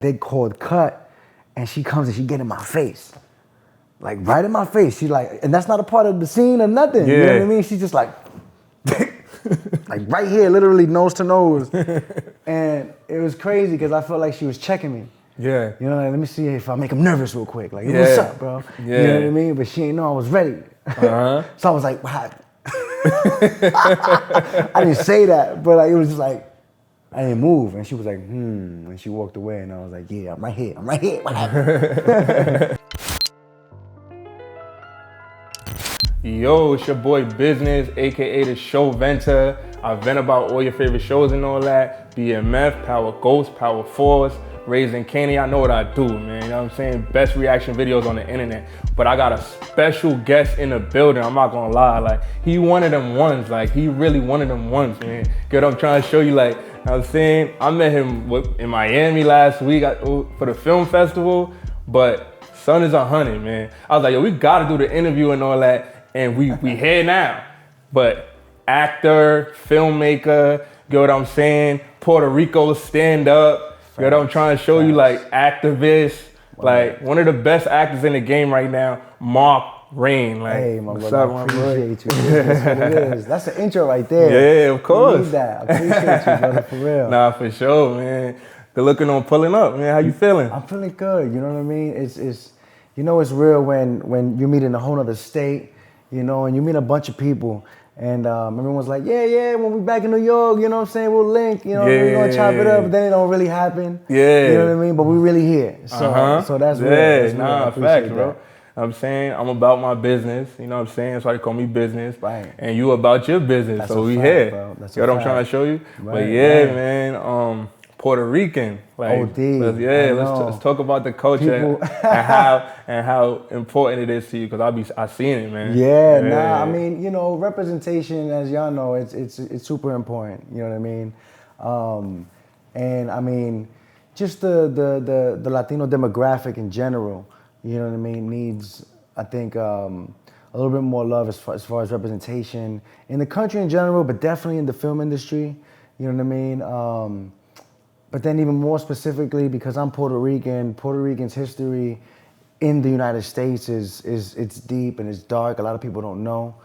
They called cut, and she comes and she get in my face. Like right in my face. She like, and that's not a part of the scene or nothing. Yeah. You know what I mean? She's just like, like right here, literally nose to nose. And it was crazy because I felt like she was checking me. Yeah. You know, like, let me see if I make him nervous real quick. Like, what's up, bro? Yeah. You know what I mean? But she ain't know I was ready. Uh-huh. So I was like, what happened? I didn't say that, but like, it was just like, I didn't move. And she was like, and she walked away. And I was like, yeah, I'm right here. What happened? Yo, it's your boy Business, aka the Show Venter. I vent about all your favorite shows and all that. BMF, Power Ghost, Power Force, Raising Candy. I know what I do, man. You know what I'm saying? Best reaction videos on the internet. But I got a special guest in the building. I'm not gonna lie. Like, he one of them ones. Like, he really one of them ones, man. Get what I'm trying to show you. Like, I was saying, I met him in Miami last week for the film festival. But son is 100, man. I was like, yo, we gotta do the interview and all that. And we here now. But actor, filmmaker, get what I'm saying? Puerto Rico stand up. Get what I'm trying to show you, like activist, like one of the best actors in the game right now, Marc. Like, hey, my what's brother, up, I my boy? appreciate you. That's what it is. That's the intro right there. Yeah, of course. You need that. I appreciate you, brother, for real. Nah, for sure, man. Good looking on pulling up, man. How you feeling? I'm feeling good. You know what I mean? It's you know, it's real when you meet in a whole other state, you know, and you meet a bunch of people. And everyone's like, yeah, when we back in New York, you know what I'm saying, we'll link, you know, we're gonna chop it up, but then it don't really happen. Yeah. You know what I mean? But we really here. So that's real. That's real. Nah, facts, bro. I'm saying I'm about my business, you know what I'm saying? That's why they call me Business. Right. And you about your business, That's so a we fact, here. bro. That's you know a what I'm trying to show you? Right, but yeah, right. man, Puerto Rican. Like, OD. let's talk about the culture and how important it is to you, because I seen it, man. Yeah, nah, I mean, you know, representation, as y'all know, it's super important. You know what I mean? And I mean, just the Latino demographic in general, you know what I mean, needs, I think, a little bit more love as far as representation in the country in general, but definitely in the film industry. You know what I mean? But then even more specifically, because I'm Puerto Rican, Puerto Rican's history in the United States it's deep and it's dark. A lot of people don't know.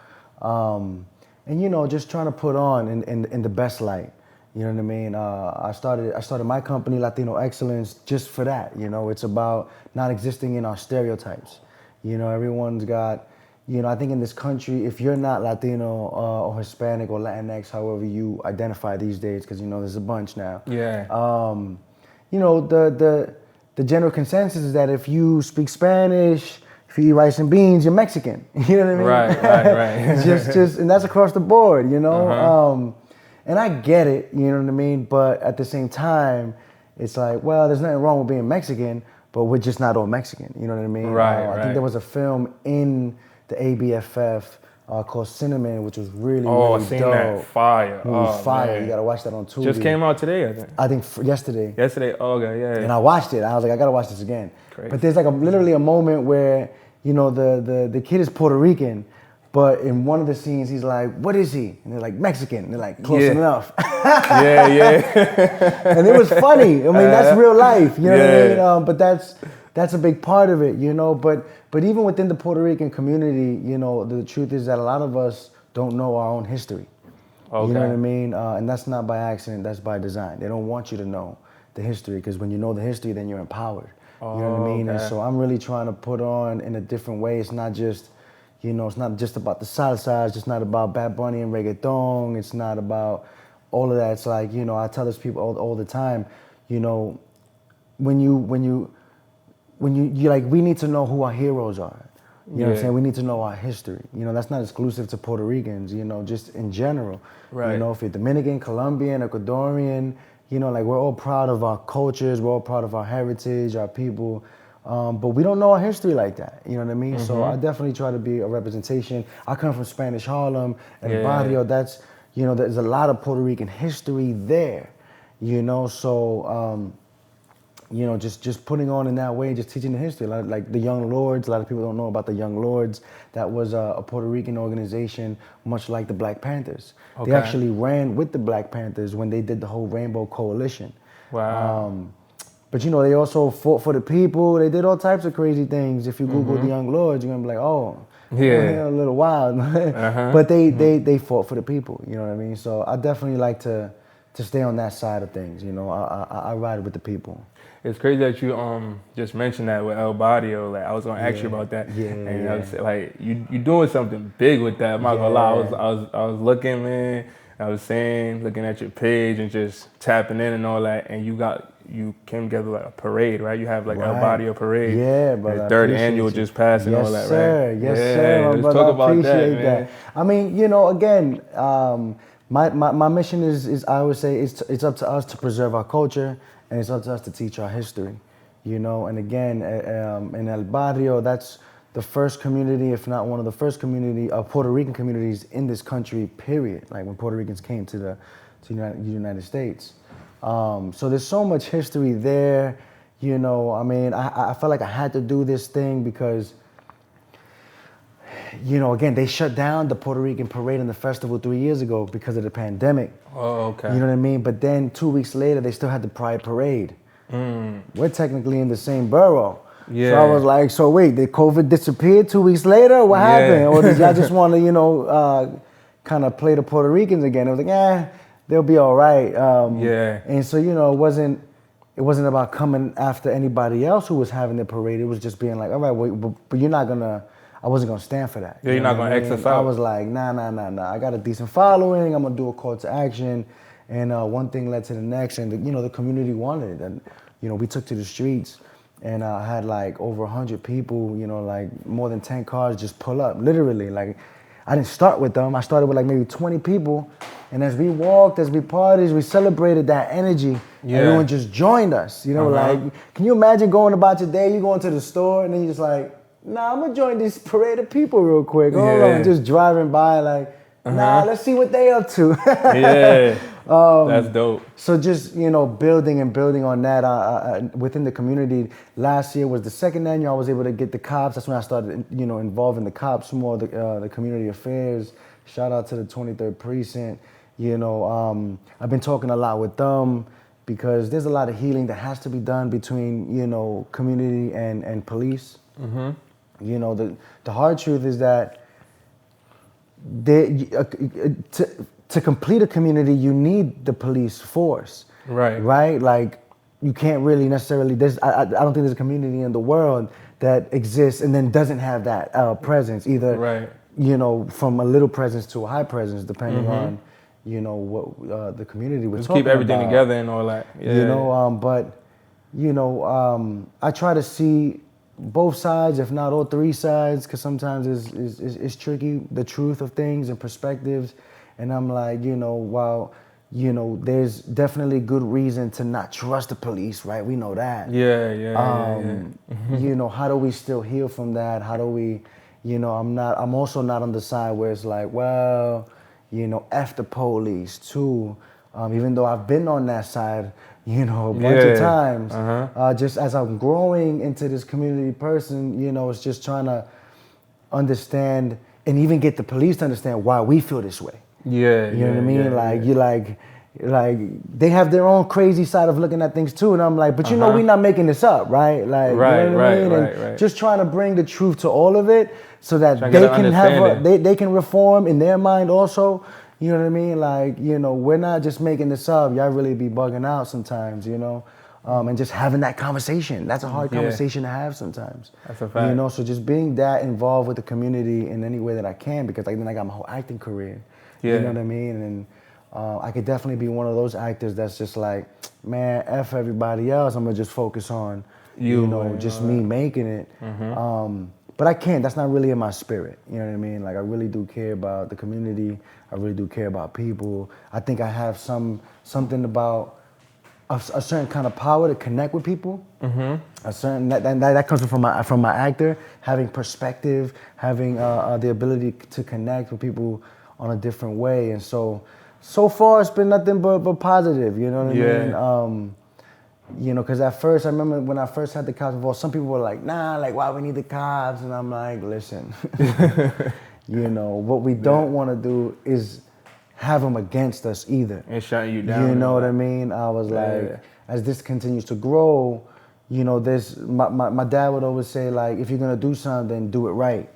And you know, just trying to put on in the best light. You know what I mean? I started my company, Latino Excellence, just for that. You know, it's about not existing in our stereotypes. You know, everyone's got, you know, I think in this country, if you're not Latino or Hispanic or Latinx, however you identify these days, because, you know, there's a bunch now. Yeah. You know, the general consensus is that if you speak Spanish, if you eat rice and beans, you're Mexican. You know what I mean? Right. just, and that's across the board, you know? And I get it, you know what I mean? But at the same time, it's like, well, there's nothing wrong with being Mexican, but we're just not all Mexican, you know what I mean? Right. I think there was a film in the ABFF called Cinnamon, which was really, I really seen dope. that. Fire. It was fire. Man. You gotta watch that on Tubi. Just came out today, I think. I think yesterday. Yesterday, okay, yeah. And I watched it. I was like, I gotta watch this again. Crazy. But there's like literally a moment where, you know, the kid is Puerto Rican, but in one of the scenes he's like, what is he? And they're like, Mexican. And they're like, close enough. yeah. And it was funny. I mean, that's real life. You know what I mean? But that's a big part of it, you know. But even within the Puerto Rican community, you know, the truth is that a lot of us don't know our own history. Okay. You know what I mean? And that's not by accident, that's by design. They don't want you to know the history, because when you know the history, then you're empowered. You know what I mean? And so I'm really trying to put on in a different way. It's not just, you know, it's not just about the salsa, it's just not about Bad Bunny and reggaeton, it's not about all of that. It's like, you know, I tell this people all the time, you know, when you like, we need to know who our heroes are. You know what I'm saying? We need to know our history. You know, that's not exclusive to Puerto Ricans, you know, just in general. Right. You know, if you're Dominican, Colombian, Ecuadorian, you know, like, we're all proud of our cultures, we're all proud of our heritage, our people, but we don't know our history like that, you know what I mean? So I definitely try to be a representation. I come from Spanish Harlem, and Barrio, that's, you know, there's a lot of Puerto Rican history there, you know, so, you know, just putting on in that way, just teaching the history. Like the Young Lords, a lot of people don't know about the Young Lords. That was a Puerto Rican organization, much like the Black Panthers. Okay. They actually ran with the Black Panthers when they did the whole Rainbow Coalition. Wow. But you know, they also fought for the people. They did all types of crazy things. If you Google the Young Lords, you're gonna be like, oh, they're a little wild. But they fought for the people. You know what I mean? So I definitely like to stay on that side of things. You know, I ride with the people. It's crazy that you just mentioned that with El Barrio. Like I was gonna ask you about that, and I was like, you doing something big with that. I'm not gonna lie. I was looking, man. I was looking at your page and just tapping in and all that, and you came together like a parade, right? You have like El Barrio parade. Yeah, but the third annual just passed and all that, right? Yes, sir. Let's talk about that, man. I mean, you know, again, my mission is I would say it's up to us to preserve our culture. And it's up to us to teach our history, you know. And again, in El Barrio, that's the first community, if not one of the first Puerto Rican communities in this country, period. Like when Puerto Ricans came to the United States. So there's so much history there, you know. I mean, I felt like I had to do this thing because, you know, again, they shut down the Puerto Rican parade and the festival 3 years ago because of the pandemic. Oh, okay. You know what I mean? But then 2 weeks later, they still had the Pride Parade. We're technically in the same borough. Yeah. So I was like, so wait, did COVID disappear 2 weeks later? What happened? Or did y'all just want to, you know, kind of play the Puerto Ricans again? It was like, they'll be all right. And so, you know, it wasn't about coming after anybody else who was having the parade. It was just being like, all right, wait, but you're not going to, I wasn't going to stand for that. Yeah, you're not going to X us out. I was like, nah. I got a decent following. I'm going to do a call to action. And one thing led to the next. And, you know, the community wanted it. And, you know, we took to the streets. And I had like over 100 people, you know, like more than 10 cars just pull up. Literally, like I didn't start with them. I started with like maybe 20 people. And as we walked, as we partied, we celebrated that energy. Yeah. Everyone just joined us. You know, like, can you imagine going about your day? You going to the store and then you're just like, nah, I'm gonna join this parade of people real quick. Hold on, just driving by like, nah, let's see what they up to. That's dope. So just, you know, building on that within the community. Last year was the second annual. I was able to get the cops. That's when I started, you know, involving the cops more, the community affairs. Shout out to the 23rd Precinct. You know, I've been talking a lot with them because there's a lot of healing that has to be done between, you know, community and police. You know, the hard truth is that to complete a community, you need the police force. Right? Like, you can't really necessarily, I don't think there's a community in the world that exists and then doesn't have that presence, either, you know, from a little presence to a high presence, depending on, you know, what the community was talking about. Keep everything together and all that. You know, but, you know, I try to see both sides, if not all three sides, because sometimes it's tricky, the truth of things and perspectives. And I'm like, you know, while, you know, there's definitely good reason to not trust the police, right? We know that. You know, how do we still heal from that? How do we, you know, I'm also not on the side where it's like, well, you know, F the police too. Even though I've been on that side, you know, a bunch of times. Just as I'm growing into this community person, you know, it's just trying to understand and even get the police to understand why we feel this way. You know what I mean? You like they have their own crazy side of looking at things too. And I'm like, but you know, we're not making this up, right? Like, you know what I mean? And just trying to bring the truth to all of it so that they can have they can reform in their mind also. You know what I mean? Like, you know, we're not just making this up. Y'all really be bugging out sometimes, you know? And just having that conversation. That's a hard conversation to have sometimes. That's a fact. You know, so just being that involved with the community in any way that I can, because then I got my whole acting career. You know what I mean? And I could definitely be one of those actors that's just like, man, F everybody else. I'm gonna just focus on, you know, just me making it. But I can't. That's not really in my spirit. You know what I mean? Like, I really do care about the community. I really do care about people. I think I have something about a certain kind of power to connect with people. A certain that comes from my actor, having perspective, having the ability to connect with people on a different way. And so far it's been nothing but positive. You know what I mean? You know, because at first, I remember when I first had the cops involved, some people were like, nah, like, why we need the cops? And I'm like, listen, you know, what we don't want to do is have them against us either. And shutting you down. You know what I mean? I was like, as this continues to grow, you know, my dad would always say, like, if you're gonna do something, do it right,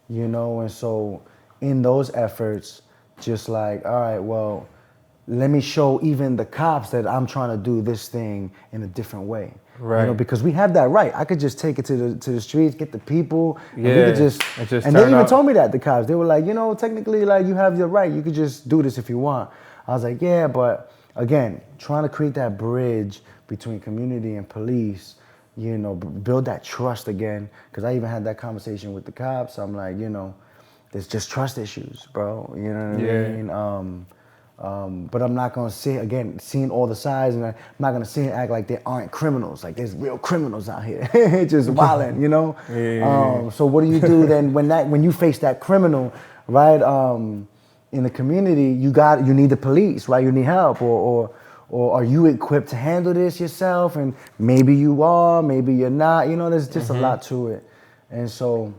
you know. And so in those efforts, just like, all right, well, let me show even the cops that I'm trying to do this thing in a different way. Right. You know, because we have that right. I could just take it to the streets, get the people, and we Yeah, could just and they even told me that, the cops. They were like, you know, technically, like, you have your right. You could just do this if you want. I was like, yeah, but again, trying to create that bridge between community and police, you know, build that trust again. Because I even had that conversation with the cops. I'm like, you know, there's just trust issues, bro. You know what I mean? But I'm not gonna say, again, seeing all the sides, and I'm not gonna sit and act like there aren't criminals. Like, there's real criminals out here, just wilding, you know. So what do you do then when you face that criminal, right? In the community, you need the police, right? You need help, or are you equipped to handle this yourself? And maybe you are, maybe you're not. You know, there's just a lot to it, and so.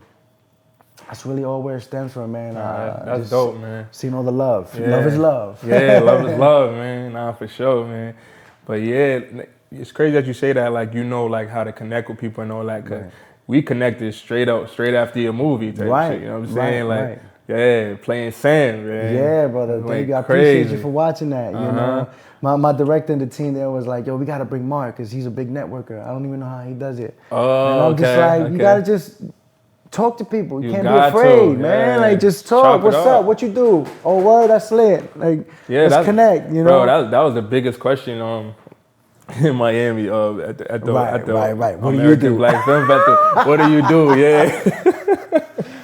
That's really all where it stems from, man. That's dope, man. Seeing all the love. Yeah. Love is love. Yeah, love is love, man. Nah, for sure, man. But yeah, it's crazy that you say that, like, you know, like, how to connect with people and all that, because we connected straight after your movie type shit, you know what I'm saying? Like, yeah, playing Sam, man. Yeah, brother. Thank you. I appreciate you for watching that, you know. My director and the team there was like, yo, we got to bring Marc, because he's a big networker. I don't even know how he does it. Oh, and I'm just like, you got to just... talk to people. You can't be afraid, man. Yeah. Like, just talk. What's up? What you do? Oh, word, that's lit. Like, let's connect, you know? Bro, that was the biggest question in Miami at the What do you American do? Black Film Festival. What do you do? Yeah.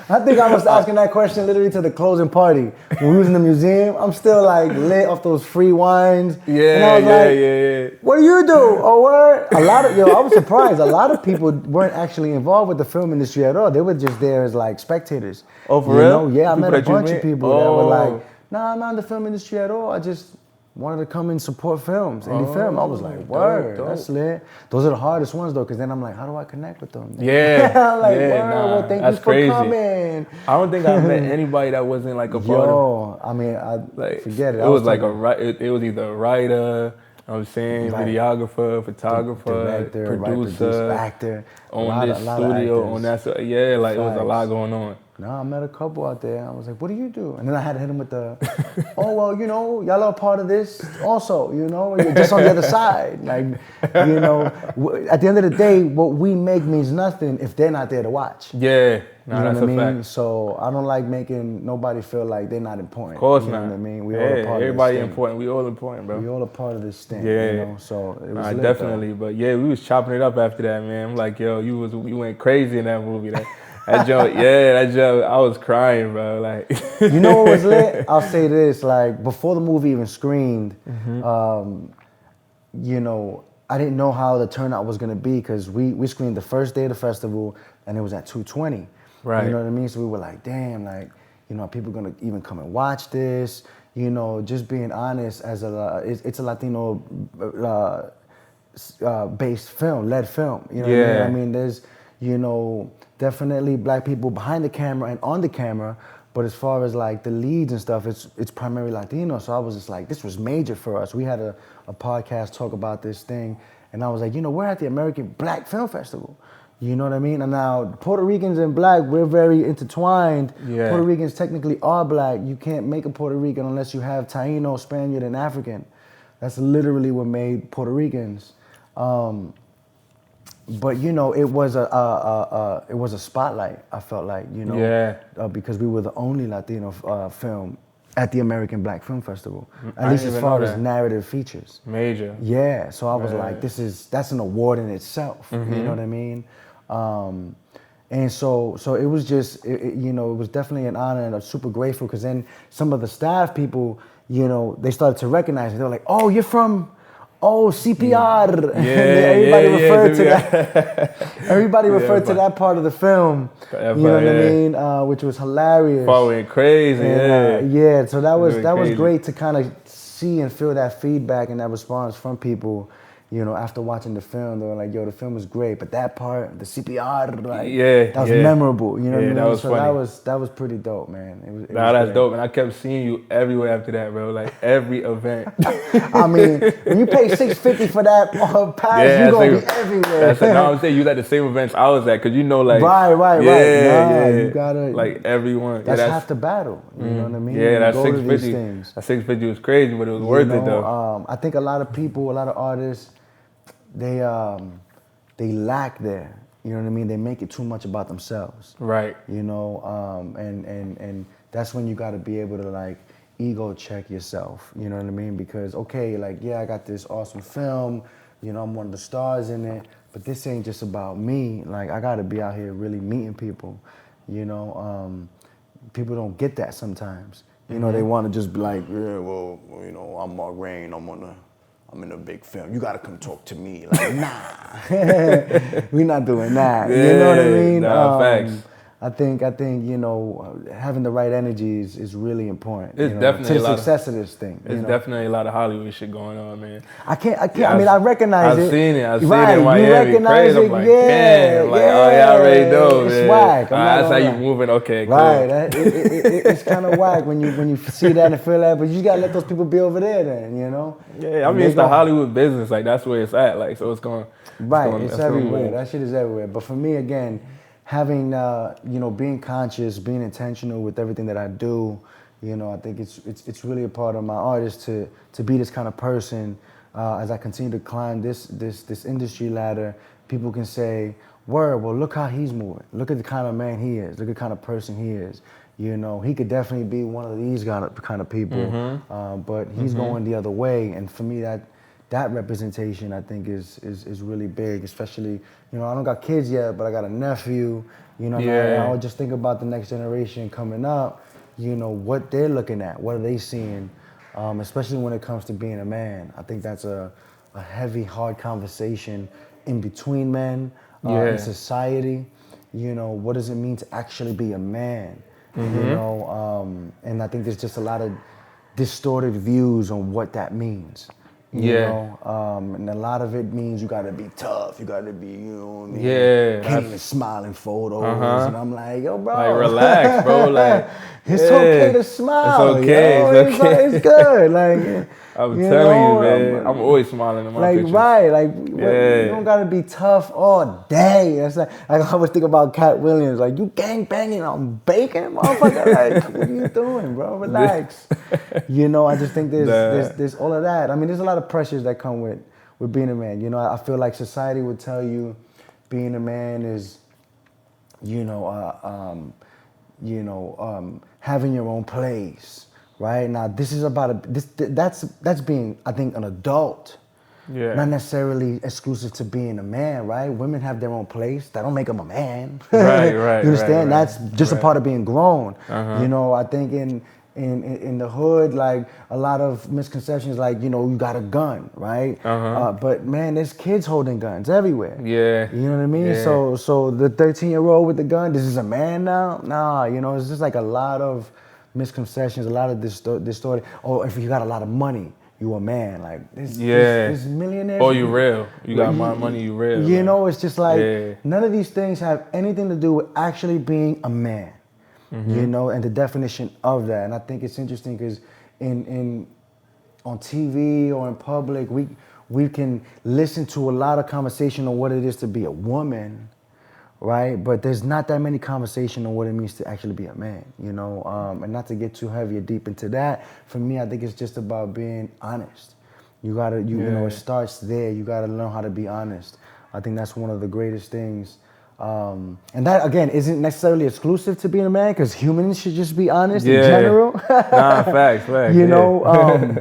I think I was asking that question literally to the closing party. When we was in the museum, I'm still like lit off those free wines. And I was like, what do you do? Oh, word? I was surprised. A lot of people weren't actually involved with the film industry at all. They were just there as like spectators. Oh, for real? Yeah, I met a bunch of people that were like, nah, I'm not in the film industry at all. I just wanted to come and support films, indie film. I was like, word, that's lit. Those are the hardest ones though, because then I'm like, how do I connect with them? Yeah. Like, word, well, thank you for coming. I don't think I met anybody that wasn't like a part of. I mean, like, forget it. It was like it was either a writer, I'm saying, videographer, photographer, producer, actor, on this studio, on that. So, yeah, like, it was a lot going on. No, I met a couple out there. I was like, what do you do? And then I had to hit him with the, oh, well, you know, y'all are part of this also, you know, you're just on the other side. Like, you know, at the end of the day, what we make means nothing if they're not there to watch. Yeah, nah, you know what I mean? So I don't like making nobody feel like they're not important. Of course you know not. what I mean? We all a part of this everybody thing. important. We all important, bro. We all a part of this thing. Yeah. You know? So it was lit, definitely. though. But yeah, we was chopping it up after that, man. I'm like, yo, you went crazy in that movie. That joke, I was crying, bro. Like, you know what was lit? I'll say this, like, before the movie even screened, you know, I didn't know how the turnout was gonna be, because we screened the first day of the festival and it was at 220. Right. You know what I mean? So we were like, damn, like, you know, are people gonna even come and watch this? You know, just being honest, it's a Latino based film, led film. You know what I mean? I mean, there's, you know, definitely black people behind the camera and on the camera, but as far as like the leads and stuff, it's primarily Latino. So I was just like, this was major for us. We had a podcast talk about this thing, and I was like, you know, we're at the American Black Film Festival. You know what I mean? And now Puerto Ricans and black, we're very intertwined. Yeah. Puerto Ricans technically are black. You can't make a Puerto Rican unless you have Taino, Spaniard, and African. That's literally what made Puerto Ricans. But you know, it was a spotlight. I felt like, you know, because we were the only Latino film at the American Black Film Festival, at least as far as narrative features. Major. Yeah. So I was like, that's an award in itself. You know what I mean? And so it was just, you know, it was definitely an honor, and I'm super grateful, because then some of the staff people, you know, they started to recognize it. They were like, oh, you're from. Oh, CPR. Everybody referred to that. Everybody referred to that part of the film. You know what I mean? Which was hilarious. Following crazy. So that was great to kind of see and feel that feedback and that response from people. you know, after watching the film, they were like, yo, the film was great, but that part, the CPR, like, Yeah, that was yeah. memorable, you know what I Yeah, mean? that was So funny. that was pretty dope, man. It Nah, was that's great. dope. And I kept seeing you everywhere after that, bro. Like every event. I mean, when you pay $650 for that pass, you Yeah, gonna be that's everywhere. it. No, I'm saying you was at the same events I was at, cause you know, like, Right. Nah, you yeah, gotta. like everyone. Yeah, That's half the battle. You know what I mean? yeah, When you that go to these 650. things, That 650 was crazy, but it was you worth it know, though. I think a lot of people, a lot of artists, they they lack there. You know what I mean? They make it too much about themselves. Right. You know, and that's when you got to be able to like ego check yourself. You know what I mean? Because okay, like yeah, I got this awesome film. You know, I'm one of the stars in it, but this ain't just about me. Like I got to be out here really meeting people. You know, people don't get that sometimes. You know, they want to just be like, yeah, well, you know, I'm Mark Rain. I'm in a big film. You gotta come talk to me. Like, nah, we're not doing that. You know what I Yeah, mean? nah, facts. I think you know having the right energy is really important. It's You know, to definitely the a lot of success of this thing. It's You know, definitely a lot of Hollywood shit going on, man. I can't. Yeah, I mean, I recognize I've it. seen it. I've seen right, it in you Miami. recognize Crazy. it. I'm like, Yeah, damn. Like, oh yeah, I already know, it's man. whack. I'm not That's how gonna you lie. moving. Okay, cool. Right, it's kind of whack when you see that and feel that, but you gotta let those people be over there, then you know. Yeah, I And mean, they it's the go Hollywood business. Like, that's where it's at. Like, so right. It's it's gonna everywhere. move. That shit is everywhere. But for me, again, having you know, being conscious, being intentional with everything that I do, you know, I think it's really a part of my artist to be this kind of person. As I continue to climb this industry ladder, people can say, "Word, well, look how he's moving. Look at the kind of man he is. Look at the kind of person he is. You know, he could definitely be one of these kind of people, but he's going the other way." And for me, that representation I think is really big, especially, you know, I don't got kids yet, but I got a nephew, you know, and I would just think about the next generation coming up, you know, what they're looking at, what are they seeing, especially when it comes to being a man. I think that's a heavy, hard conversation in between men, in society. You know, what does it mean to actually be a man? You know, and I think there's just a lot of distorted views on what that means. You know, and a lot of it means you gotta be tough. You gotta be, you know what I mean? Yeah, Can't even smile in photos. And I'm like, yo, bro. Like, relax, bro. Like, it's okay to smile. It's okay. Yo. It's okay. It's good. Like, I'm you telling know, you, man. I'm always smiling in my like pictures. right, like you don't gotta be tough all day. That's like I always think about Cat Williams. Like you gang banging on bacon, motherfucker. Like what are you doing, bro? Relax. You know, I just think there's all of that. I mean, there's a lot of pressures that come with being a man. You know, I feel like society would tell you being a man is, you know, having your own place. Right now, this is about that's being, I think, an adult. Yeah. Not necessarily exclusive to being a man, right? Women have their own place. That don't make them a man. Right. You understand? Right. That's just a part of being grown. Uh-huh. You know, I think in the hood, like a lot of misconceptions, like, you know, you got a gun, right? But man, there's kids holding guns everywhere. Yeah. You know what I mean? Yeah. So the 13-year-old with the gun, this is a man now? Nah, you know, it's just like a lot of misconceptions, a lot of distorted. Oh, if you got a lot of money, you a man. Like there's millionaires. Oh, you real. You got my money, you real. You know, it's just like none of these things have anything to do with actually being a man. You know, and the definition of that. And I think it's interesting because in on TV or in public, we can listen to a lot of conversation on what it is to be a woman. Right, but there's not that many conversation on what it means to actually be a man, you know, and not to get too heavy or deep into that. For me, I think it's just about being honest. You gotta, you know, it starts there. You gotta learn how to be honest. I think that's one of the greatest things, and that again isn't necessarily exclusive to being a man, because humans should just be honest in general. Nah, facts. You know.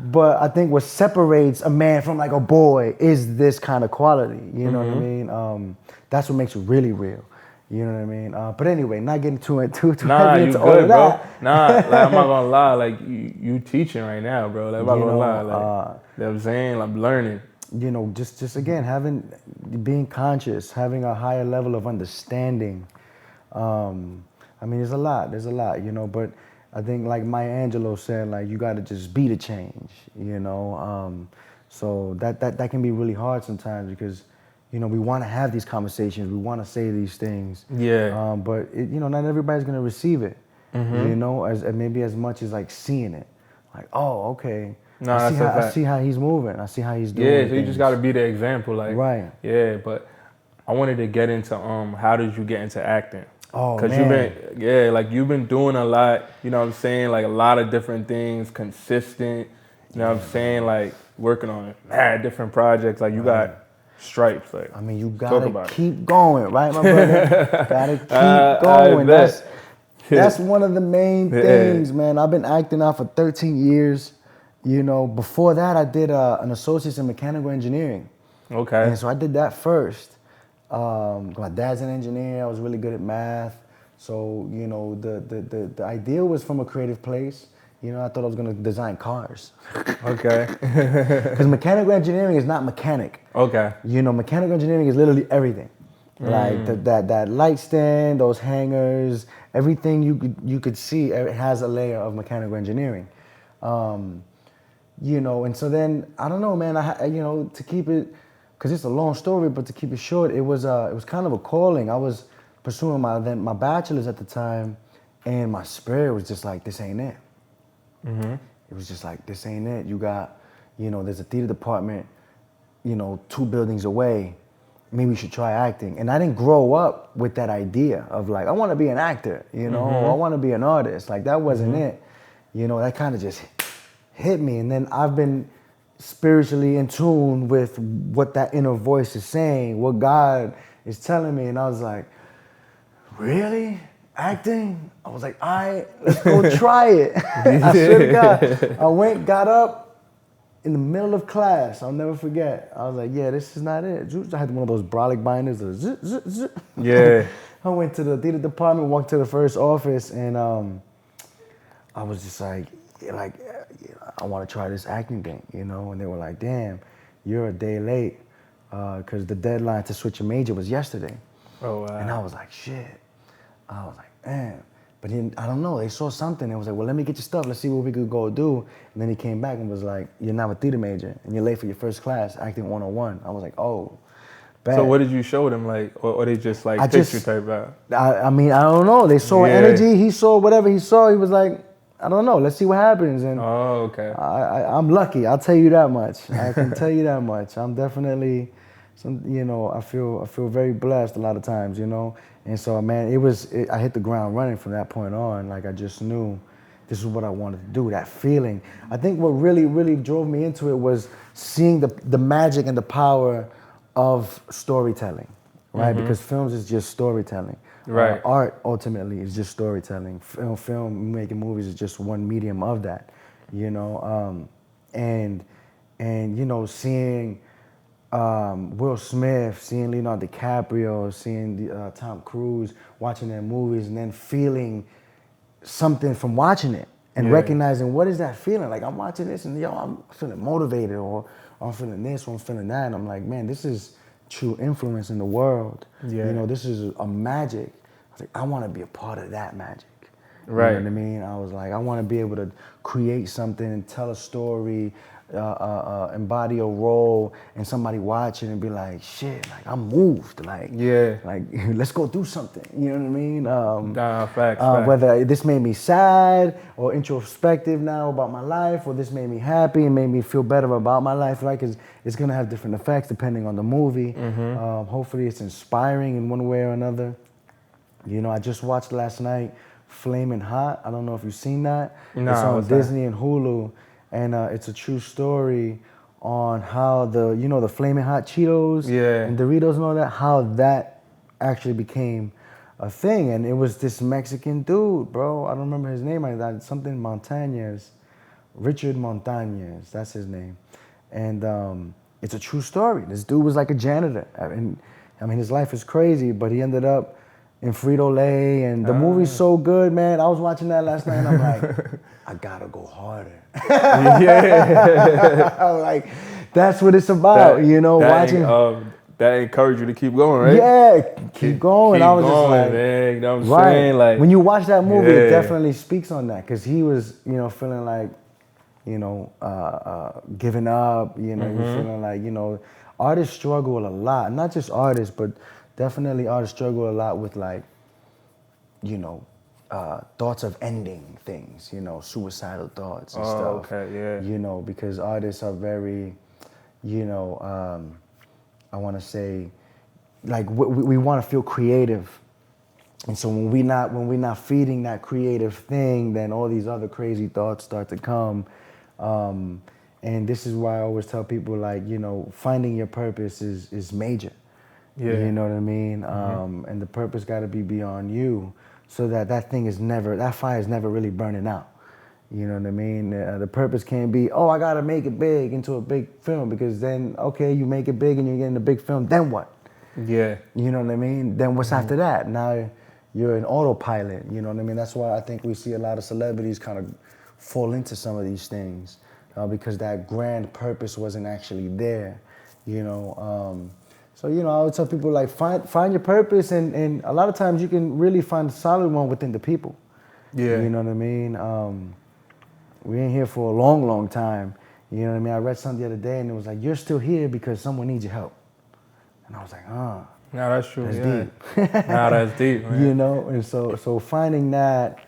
But I think what separates a man from like a boy is this kind of quality. You know what I mean? That's what makes it really real. You know what I mean? But anyway, not getting too heavy into all of that. Nah, like I'm not gonna lie. Like you teaching right now, bro. Like I'm not gonna lie. Like you know what I'm saying, I'm learning. You know, just again being conscious, having a higher level of understanding. I mean, there's a lot, you know, but I think like Maya Angelou said, like you got to just be the change, you know. So that can be really hard sometimes because, you know, we want to have these conversations, we want to say these things. Yeah. But you know, not everybody's gonna receive it. Mm-hmm. You know, as maybe as much as like seeing it, like, oh, okay. No, that's a I fact. see how he's moving. I see how he's doing. Yeah, so you things. just got to be the example, like. Right. Yeah, but I wanted to get into how did you get into acting? Oh, Cause man. you've been doing a lot. You know what I'm saying? Like a lot of different things, consistent. You know what I'm saying? Like working on mad different projects. Like you got stripes. Like I mean, you talk gotta about it. keep going, right, my brother? Gotta keep I going. bet. That's one of the main things, man. I've been acting now for 13 years. You know, before that, I did an associate's in mechanical engineering. Okay. And so I did that first. My dad's an engineer. I was really good at math. So, you know, the idea was from a creative place. You know, I thought I was gonna design cars. Okay. Because mechanical engineering is not mechanic. Okay. You know, mechanical engineering is literally everything. Like that light stand, those hangers, everything you could see, it has a layer of mechanical engineering. You know, and so then I don't know, man. You know, to keep it, because it's a long story, but to keep it short, it was kind of a calling. I was pursuing my bachelor's at the time, and my spirit was just like, this ain't it. Mm-hmm. It was just like, this ain't it. You got, you know, there's a theater department, you know, 2 buildings away. Maybe you should try acting. And I didn't grow up with that idea of like, I want to be an actor, you know, I want to be an artist. Like that wasn't it. You know, that kind of just hit me. And then I've been spiritually in tune with what that inner voice is saying, what God is telling me. And I was like, really? Acting? I was like, all right, let's go try it. I swear to God. I went, got up in the middle of class. I'll never forget. I was like, yeah, this is not it. I had one of those brolic binders. Yeah. I went to the theater department, walked to the first office, and I was just like, I want to try this acting thing, you know? And they were like, damn, you're a day late because the deadline to switch a major was yesterday. Oh, wow. And I was like, shit. I was like, man. But then, I don't know, they saw something. They was like, well, let me get your stuff. Let's see what we could go do. And then he came back and was like, you're now a theater major and you're late for your first class, acting 101. I was like, oh, bad. So what did you show them, like, or they just like picture type out? I mean, I don't know. They saw energy. He saw whatever he saw. He was like, I don't know. Let's see what happens. And oh, okay. I'm lucky. I'll tell you that much. I can tell you that much. I'm definitely, you know, I feel very blessed a lot of times, you know. And so, man, I hit the ground running from that point on. Like, I just knew this is what I wanted to do, that feeling. I think what really, really drove me into it was seeing the magic and the power of storytelling, right? Because films is just storytelling. Right. Art, ultimately, is just storytelling. Film, making movies is just one medium of that, you know? And you know, seeing Will Smith, seeing Leonardo DiCaprio, seeing Tom Cruise, watching their movies, and then feeling something from watching it and recognizing what is that feeling. Like, I'm watching this and I'm feeling motivated, or I'm feeling this, or I'm feeling that. And I'm like, man, this is true influence in the world. Yeah. You know, this is a magic. I was like, I want to be a part of that magic. Right. You know what I mean? I was like, I want to be able to create something and tell a story, embody a role, and somebody watch it and be like, shit, like, I'm moved. Like, like, let's go do something. You know what I mean? Facts. Whether this made me sad or introspective now about my life, or this made me happy and made me feel better about my life, right? Because it's going to have different effects depending on the movie. Hopefully it's inspiring in one way or another. You know, I just watched last night Flamin' Hot. I don't know if you've seen that. No, it's on Disney and Hulu. And it's a true story on how the Flamin' Hot Cheetos and Doritos and all that, how that actually became a thing. And it was this Mexican dude, bro. I don't remember his name. Something Montañez. Richard Montañez, that's his name. And it's a true story. This dude was like a janitor. I mean, his life is crazy, but he ended up in Frito-Lay, and the movie's so good, man. I was watching that last night, and I'm like, I gotta go harder. I'm like, that's what it's about, you know, watching. That encouraged you to keep going, right? Yeah, keep going. Keep I was just like, man, you know what I'm saying? Like, when you watch that movie, it definitely speaks on that, because he was, you know, feeling like, giving up. You're feeling like, artists struggle a lot. Not just artists, but definitely artists struggle a lot with like, thoughts of ending things, suicidal thoughts and stuff. Okay, yeah. Because artists are very, I want to say, like we want to feel creative. And so when we're not feeding that creative thing, then all these other crazy thoughts start to come. And this is why I always tell people, like, finding your purpose is major. Yeah. You know what I mean? And the purpose got to be beyond you, so that that fire is never really burning out. You know what I mean? The purpose can't be, I got to make it big into a big film, because then, okay, you make it big and you're getting a big film, then what? Yeah. You know what I mean? Then what's after that? Now you're an autopilot, you know what I mean? That's why I think we see a lot of celebrities kind of fall into some of these things, because that grand purpose wasn't actually there, So, I would tell people, like, find your purpose, and a lot of times you can really find a solid one within the people. Yeah. You know what I mean? We ain't here for a long, long time. You know what I mean? I read something the other day, and it was like, you're still here because someone needs your help. And I was like, No, that's true. That's deep. deep. That's deep, man. And so finding that,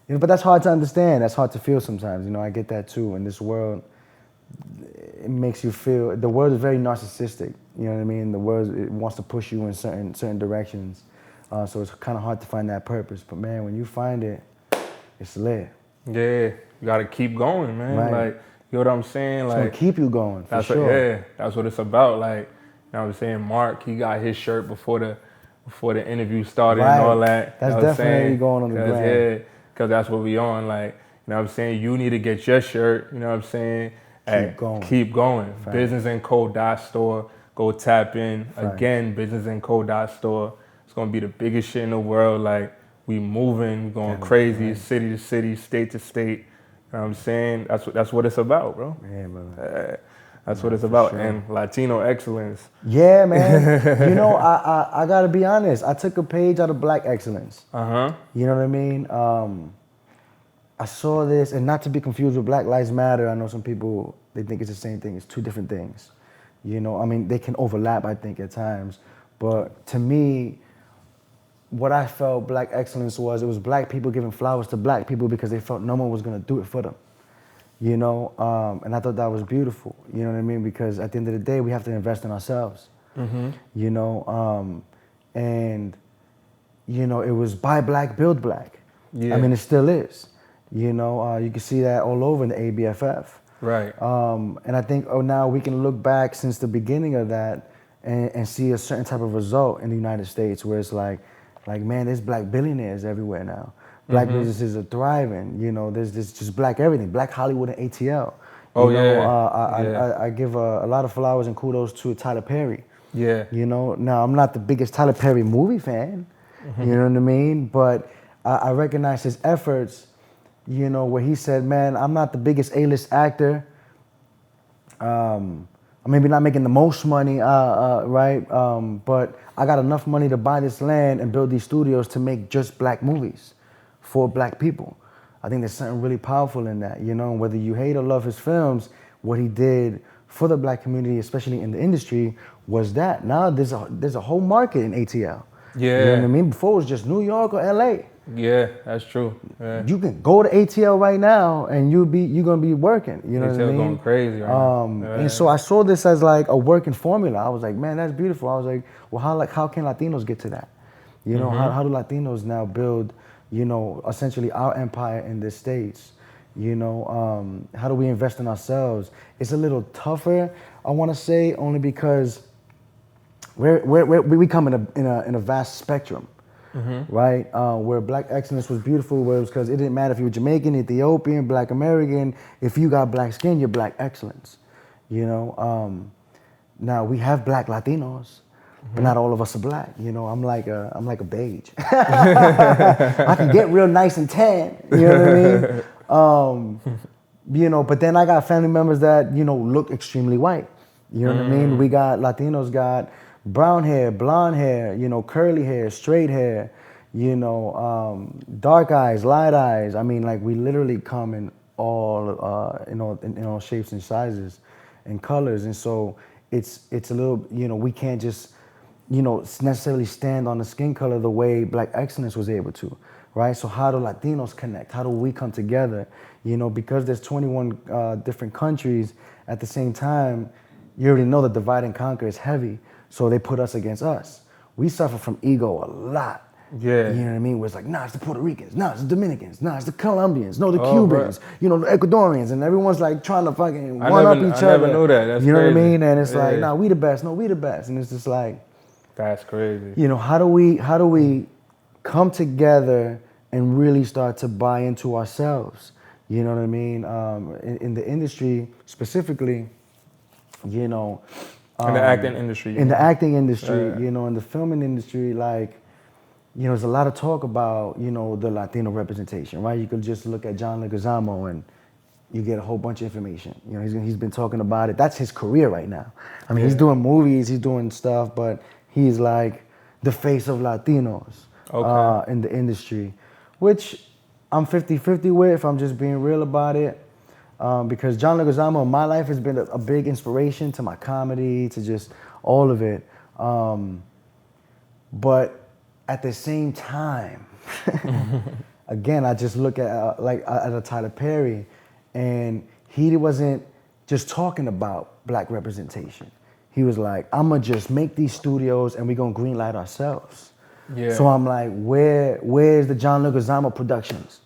but that's hard to understand. That's hard to feel sometimes. I get that too. In this world, it makes you feel, the world is very narcissistic. You know what I mean? The world, it wants to push you in certain directions. So it's kind of hard to find that purpose. But man, when you find it, it's lit. Yeah, you gotta keep going, man. Right. Like, you know what I'm saying? It's like, gonna keep you going, for that's sure. that's what it's about. Like, you know what I'm saying? Marc, he got his shirt before the interview started and all that. That's definitely going on the ground. Yeah, because that's what we on. Like, you know what I'm saying? You need to get your shirt, you know what I'm saying? Keep going. Fact. businessandco.store. Go tap in. Fact. Again, businessandco.store. It's gonna be the biggest shit in the world. Like, we moving, going crazy, right. City to city, state to state. You know what I'm saying? That's what it's about, bro. Yeah, brother. That's what it's about. Sure. And Latino excellence. Yeah, man. I gotta be honest. I took a page out of Black excellence. You know what I mean? I saw this, and not to be confused with Black Lives Matter. I know some people, they think it's the same thing. It's two different things. They can overlap, I think, at times. But to me, what I felt Black excellence was, it was Black people giving flowers to Black people because they felt no one was gonna do it for them. And I thought that was beautiful. You know what I mean? Because at the end of the day, we have to invest in ourselves. And it was buy Black, build Black. Yeah. I mean, it still is. You can see that all over in the ABFF. Right. And I think now we can look back since the beginning of that and see a certain type of result in the United States, where it's like, man, there's Black billionaires everywhere now. Black businesses are thriving. There's just Black everything. Black Hollywood and ATL. I give a lot of flowers and kudos to Tyler Perry. Yeah. Now I'm not the biggest Tyler Perry movie fan. You know what I mean? But I recognize his efforts. Where he said, man, I'm not the biggest A-list actor. I'm maybe not making the most money, right? But I got enough money to buy this land and build these studios to make just Black movies for Black people. I think there's something really powerful in that, whether you hate or love his films, what he did for the Black community, especially in the industry, was that. Now there's a whole market in ATL. Yeah. You know what I mean? Before it was just New York or LA. Yeah, that's true. Yeah. You can go to ATL right now and you're gonna be working. You know what I mean? going crazy right now. And so I saw this as like a working formula. I was like, man, that's beautiful. I was like, well, how can Latinos get to that? How do Latinos now build, essentially our empire in the States? How do we invest in ourselves? It's a little tougher, I want to say, only because we come in a vast spectrum. Right? Where Black excellence was beautiful, where it was because it didn't matter if you were Jamaican, Ethiopian, Black American. If you got Black skin, you're Black excellence. Now we have Black Latinos, but not all of us are Black. I'm like a beige. I can get real nice and tan. You know what I mean? But then I got family members that look extremely white. You know what I mean? We got Latinos got brown hair, blonde hair, curly hair, straight hair, dark eyes, light eyes. I mean, like, we literally come in all in all shapes and sizes and colors, and so it's a little, we can't just necessarily stand on the skin color the way Black excellence was able to, right? So how do Latinos connect? How do we come together? Because there's 21 different countries at the same time, you already know the divide and conquer is heavy, so they put us against us. We suffer from ego a lot. Yeah. You know what I mean? Where it's like, nah, it's the Puerto Ricans, nah, it's the Dominicans, nah, it's the Colombians, no, the Cubans, the Ecuadorians, and everyone's like trying to fucking one up each other. I never knew that. That's you know crazy. What I mean? And it's like, nah, we the best, no, we the best. And it's just like, that's crazy. how do we come together and really start to buy into ourselves? You know what I mean? In the industry specifically, in the acting industry. In the acting industry, Yeah. in the filming industry, like, there's a lot of talk about, the Latino representation, right? You could just look at John Leguizamo and you get a whole bunch of information. He's been talking about it. That's his career right now. I mean, he's doing movies, he's doing stuff, but he's like the face of Latinos in the industry, which I'm 50-50 with, if I'm just being real about it. Because John Leguizamo in my life has been a big inspiration to my comedy, to just all of it. But at the same time, again, I just look at at a Tyler Perry, and he wasn't just talking about Black representation. He was like, I'm gonna just make these studios and we're gonna greenlight ourselves. Yeah. So I'm like, where's the John Leguizamo Productions?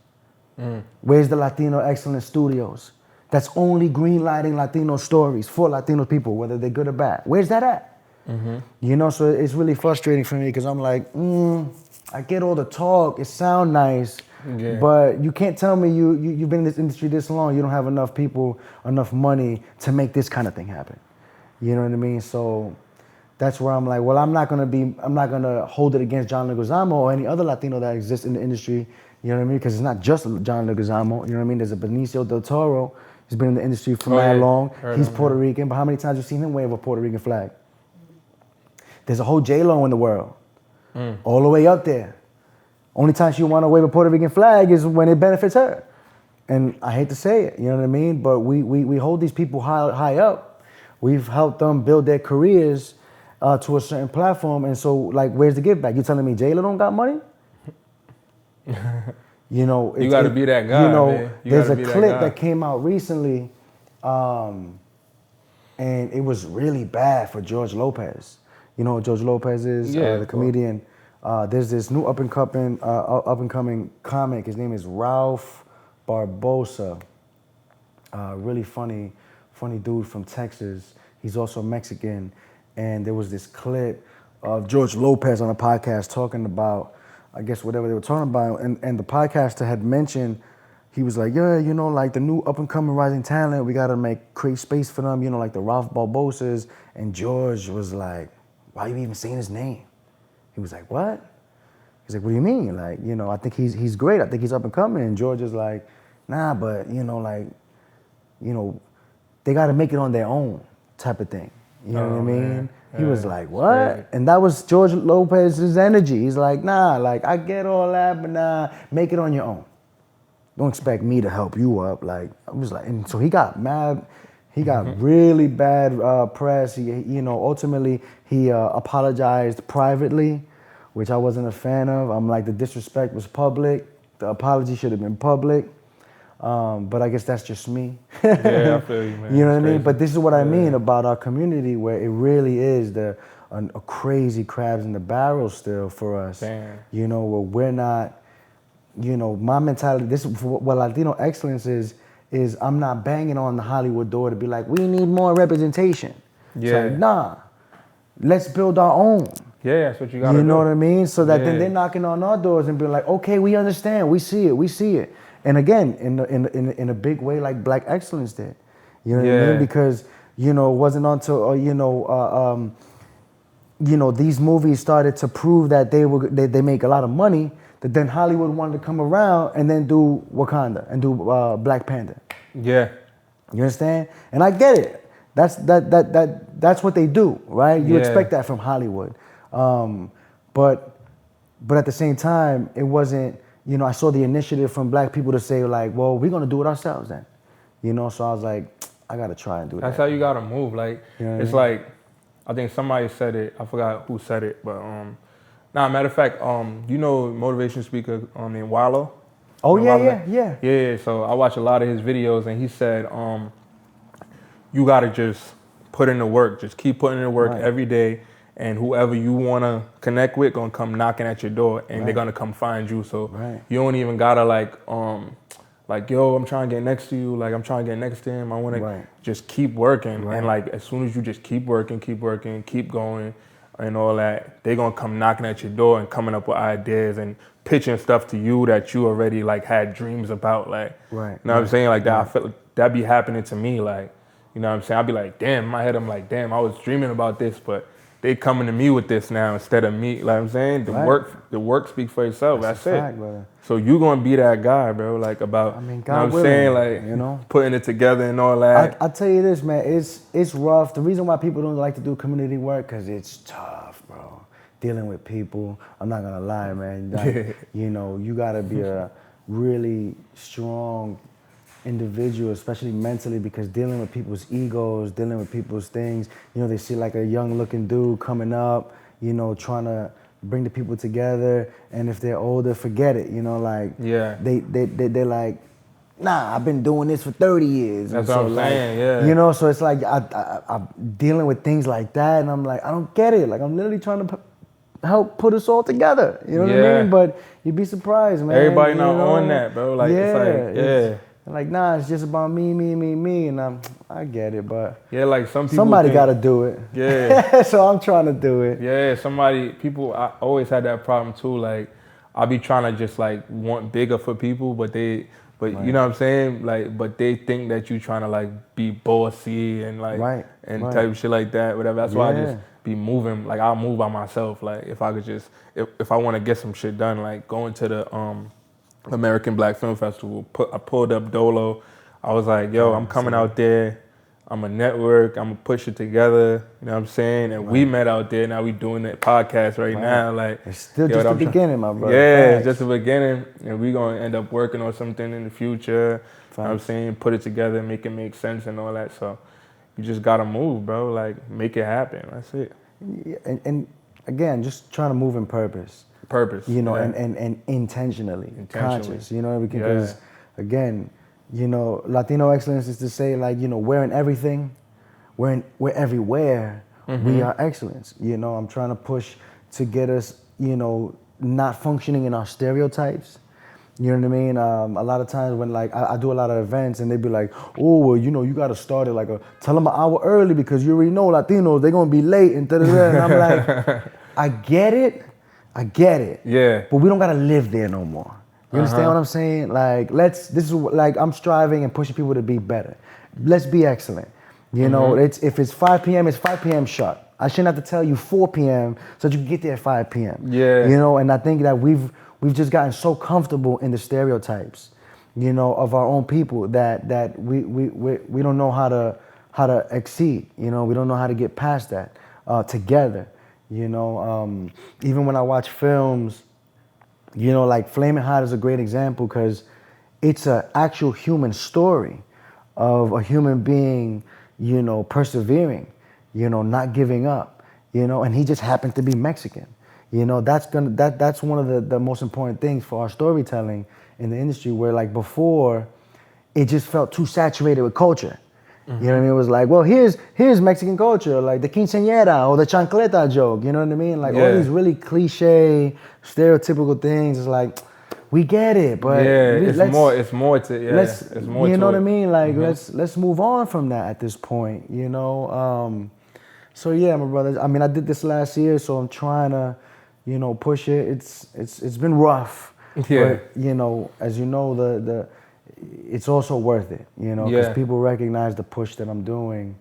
Where's the Latino Excellence Studios? That's only greenlighting Latino stories for Latino people, whether they're good or bad. Where's that at? So it's really frustrating for me because I'm like, I get all the talk, it sounds nice, but you can't tell me you've been in this industry this long, you don't have enough people, enough money to make this kind of thing happen. You know what I mean? So that's where I'm like, well, I'm not gonna hold it against John Leguizamo or any other Latino that exists in the industry. You know what I mean? Because it's not just John Leguizamo. You know what I mean? There's a Benicio del Toro. He's been in the industry for that long. He's Puerto Rican, but how many times have you seen him wave a Puerto Rican flag? There's a whole J-Lo in the world, all the way up there. Only time she want to wave a Puerto Rican flag is when it benefits her. And I hate to say it, you know what I mean? But we hold these people high up. We've helped them build their careers to a certain platform. And so, like, where's the give back? You telling me J-Lo don't got money? You got to be that guy, man. There's a clip that came out recently, and it was really bad for George Lopez. You know who George Lopez is? The comedian. There's this new up and coming comic. His name is Ralph Barbosa. Really funny dude from Texas. He's also Mexican. And there was this clip of George Lopez on a podcast talking about, I guess, whatever they were talking about. And the podcaster had mentioned, he was like, yeah, like the new up and coming rising talent, we got to create space for them, like the Ralph Barbosas. And George was like, why are you even saying his name? He was like, what? He's like, what do you mean? Like, I think he's great. I think he's up and coming. And George is like, nah, but, they got to make it on their own type of thing. You know what I mean? Man. He was like, what? Right. And that was George Lopez's energy. He's like, nah, like, I get all that, but nah, make it on your own. Don't expect me to help you up. Like, I was like, and so he got mad. He got really bad press. He, ultimately, he apologized privately, which I wasn't a fan of. I'm like, the disrespect was public. The apology should have been public. But I guess that's just me. Yeah, I feel you, man. You know what I mean? But this is what I mean about our community, where it really is a crazy crabs in the barrel still for us. Damn. Where we're not, my mentality, this is what Latino excellence is I'm not banging on the Hollywood door to be like, we need more representation. Yeah. It's like, nah, let's build our own. Yeah, that's what you got to do. You know what I mean? So that then they're knocking on our doors and be like, okay, we understand, we see it. And again, in a big way, like Black excellence did. You know what I mean? Because, it wasn't until, these movies started to prove that they make a lot of money, that then Hollywood wanted to come around and then do Wakanda and do Black Panther. Yeah. You understand? And I get it. That's what they do, right? You expect that from Hollywood. But at the same time, it wasn't you know, I saw the initiative from black people to say like, well, we're gonna do it ourselves then. You know, so I was like, I gotta try and do That's that. how you gotta move. Like, You know what I it's mean? like, I think somebody said it. I forgot who said it, but nah. Matter of fact, you know, motivation speaker named Wallow. Oh You know yeah, Wallow? yeah. Yeah. So I watch a lot of his videos, and he said, you gotta just put in the work. Just keep putting in the work Right. every day, and whoever you wanna connect with gonna come knocking at your door, and they're gonna come find you. So Right. you don't even gotta like, yo, I'm trying to get next to you. Like, I'm trying to get next to him. I want Right. to just keep working. Right. And like, as soon as you just keep working, keep going and all that, they're going to come knocking at your door and coming up with ideas and pitching stuff to you that you already like had dreams about. Like, Right. you know what I'm saying? Like that, I feel like that be happening to me. Like, you know what I'm saying? I'd be like, damn, in my head, I'm like, damn, I was dreaming about this, but they coming to me with this now instead of me. Like I'm saying, the work speaks for itself. That's it. Fact, brother. So you gonna be that guy, bro. Like about, I mean, you know God what I'm willing, saying, like you know? putting it together and all that. I tell you this, man, it's rough. The reason why people don't like to do community work, because it's tough, bro. Dealing with people, I'm not gonna lie, man. Like, you know, you gotta be a really strong individual, especially mentally, because dealing with people's egos, dealing with people's things, you know, they see like a young looking dude coming up, you know, trying to bring the people together, and if they're older, forget it, you know, like they're like, nah, I've been doing this for 30 years. That's and what I'm like, saying, yeah. You know, so it's like I'm dealing with things like that, and I'm like, I don't get it. Like, I'm literally trying to help put us all together. You know what I mean? But you'd be surprised, man. Everybody you not know? on that, bro. Like, it's like, Like, nah, it's just about me, and I get it, but like some people somebody got to do it. Yeah. So I'm trying to do it. Yeah, people, I always had that problem too. Like, I be trying to just like want bigger for people, but you know what I'm saying? Like, but they think that you trying to like be bossy and like, type of shit like that, whatever. That's why I just be moving. Like, I'll move by myself. Like, if I could just, if I want to get some shit done, like going to the, American Black Film Festival. I pulled up Dolo. I was like, yo, I'm coming out there. I'm a network. I'm going to push it together. You know what I'm saying? And we met out there. Now we doing that podcast right now. Like, it's still just the beginning, my brother. Yeah, Facts. it's just the beginning. And we going to end up working on something in the future. You know what I'm saying? Put it together, make it make sense and all that. So you just got to move, bro. Like, make it happen. That's it. Yeah, and again, just trying to move in purpose. You know, and intentionally, conscious, you know, because again, you know, Latino excellence is to say, like, you know, we're in everything, we're everywhere, we are excellence. You know, I'm trying to push to get us, you know, not functioning in our stereotypes. You know what I mean? A lot of times when like I do a lot of events and they be like, oh, well, you know, you got to start it like tell them an hour early because you already know Latinos, they're going to be late and da-da-da. And I'm like, I get it. Yeah. But we don't gotta live there no more. You understand what I'm saying? Like, this is like, I'm striving and pushing people to be better. Let's be excellent. You know, if it's 5 p.m., it's 5 p.m. sharp. I shouldn't have to tell you 4 p.m. so that you can get there at 5 p.m. Yeah. You know, and I think that we've just gotten so comfortable in the stereotypes, you know, of our own people that we don't know how to exceed. You know, we don't know how to get past that together. You know, even when I watch films, you know, like Flamin' Hot is a great example because it's an actual human story of a human being, you know, persevering, you know, not giving up, you know, and he just happens to be Mexican. You know, that's one of the most important things for our storytelling in the industry, where like before, it just felt too saturated with culture. You know what I mean? It was like, well, here's Mexican culture, like the quinceañera or the chancleta joke. You know what I mean? Like all these really cliche, stereotypical things. It's like, we get it, but it's more to it's more. You know to what it. I mean? Like let's move on from that at this point. You know. So yeah, my brother. I mean, I did this last year, so I'm trying to, you know, push it. It's been rough. Yeah. But you know, as you know, it's also worth it, you know, because people recognize the push that I'm doing.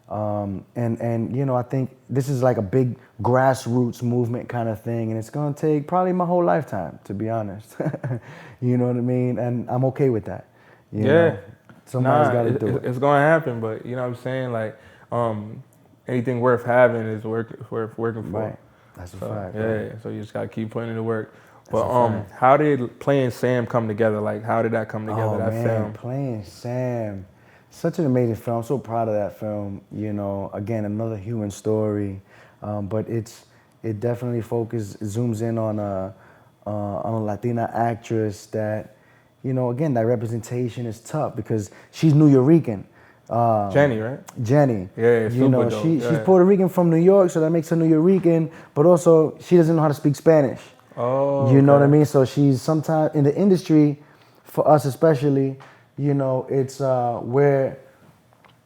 And you know, I think this is like a big grassroots movement kind of thing, and it's gonna take probably my whole lifetime, to be honest. You know what I mean? And I'm okay with that. You know? Somebody's gotta do it. It's gonna happen, but you know what I'm saying? Like, anything worth having is worth working for. Right. That's a fact. Yeah, so you just gotta keep putting in the work. But how did playing Sam come together? Like, how did that come together? That film. Playing Sam, such an amazing film. I'm so proud of that film. You know, again, another human story, but it definitely zooms in on a Latina actress that, you know, again, that representation is tough because she's Nuyorican. Jenny, right? Jenny. Yeah, you know, dope. she's Puerto Rican from New York, so that makes her Nuyorican, but also she doesn't know how to speak Spanish. Oh, you know what I mean? So she's sometimes in the industry, for us especially, you know, it's we're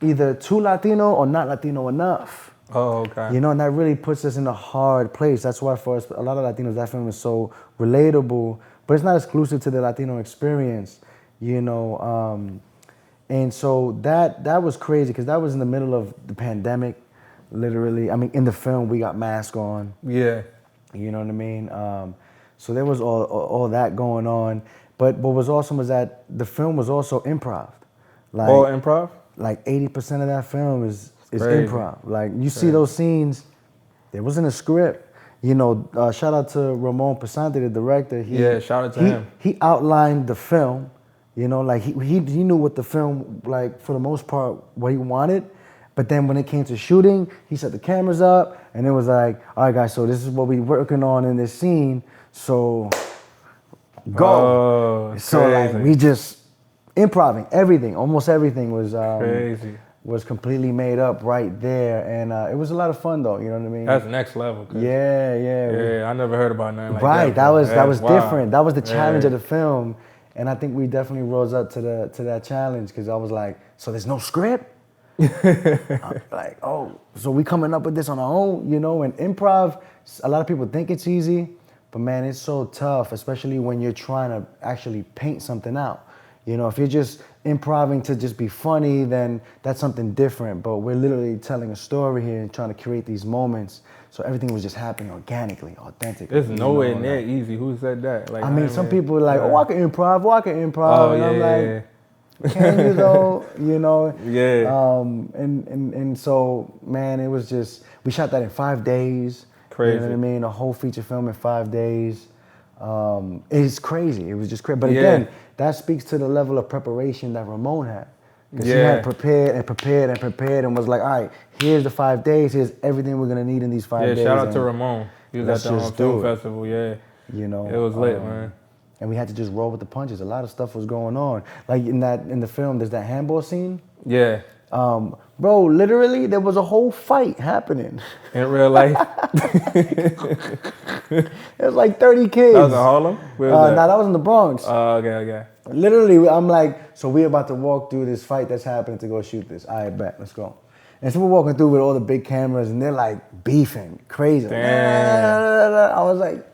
either too Latino or not Latino enough. Oh, okay. You know, and that really puts us in a hard place. That's why for us, a lot of Latinos, that film is so relatable, but it's not exclusive to the Latino experience, you know. And so that was crazy because that was in the middle of the pandemic, literally. I mean, in the film, we got masks on. Yeah. You know what I mean? So there was all that going on. But what was awesome was that the film was also improv. Like, all improv? Like 80% of that film is Crazy. improv. Like you see those scenes, there wasn't a script. You know, shout out to Ramon Pesante, the director. Shout out to him. He outlined the film. You know, like he knew what the film, like for the most part, what he wanted. But then when it came to shooting, he set the cameras up and it was like, all right, guys, so this is what we're working on in this scene. So go. Oh, so crazy. like we just improving everything. Almost everything was crazy. Was completely made up right there, and it was a lot of fun though. You know what I mean? That's next level. Yeah. I never heard about nothing like that. Right, that was wild. different. That was the challenge of the film, and I think we definitely rose up to that challenge because I was like, so there's no script. I'm like, oh, so we coming up with this on our own, you know? And improv, a lot of people think it's easy, but man, it's so tough, especially when you're trying to actually paint something out. You know, if you're just improvising to just be funny, then that's something different. But we're literally telling a story here and trying to create these moments. So everything was just happening organically, authentically. It's nowhere near easy. Who said that? Like, I mean, some people are like, oh, I can improv, Oh, and yeah, I'm like, can you though? You know? Yeah. And so, man, it was just, we shot that in 5 days. Crazy. You know what I mean? A whole feature film in 5 days. It's crazy. It was just crazy. But again, that speaks to the level of preparation that Ramon had. Because he had prepared and was like, all right, here's the 5 days. Here's everything we're going to need in these 5 days. Yeah, shout out to Ramon. He was at the film festival, You know, it was lit, man. And we had to just roll with the punches. A lot of stuff was going on. Like in the film, there's that handball scene. Yeah. Bro, literally, there was a whole fight happening. In real life? It was like 30 kids. That was in Harlem? Where was that? No, that was in the Bronx. Okay. Literally, I'm like, so we're about to walk through this fight that's happening to go shoot this. All right, bet, let's go. And so we're walking through with all the big cameras, and they're like beefing, crazy. Damn. I was like,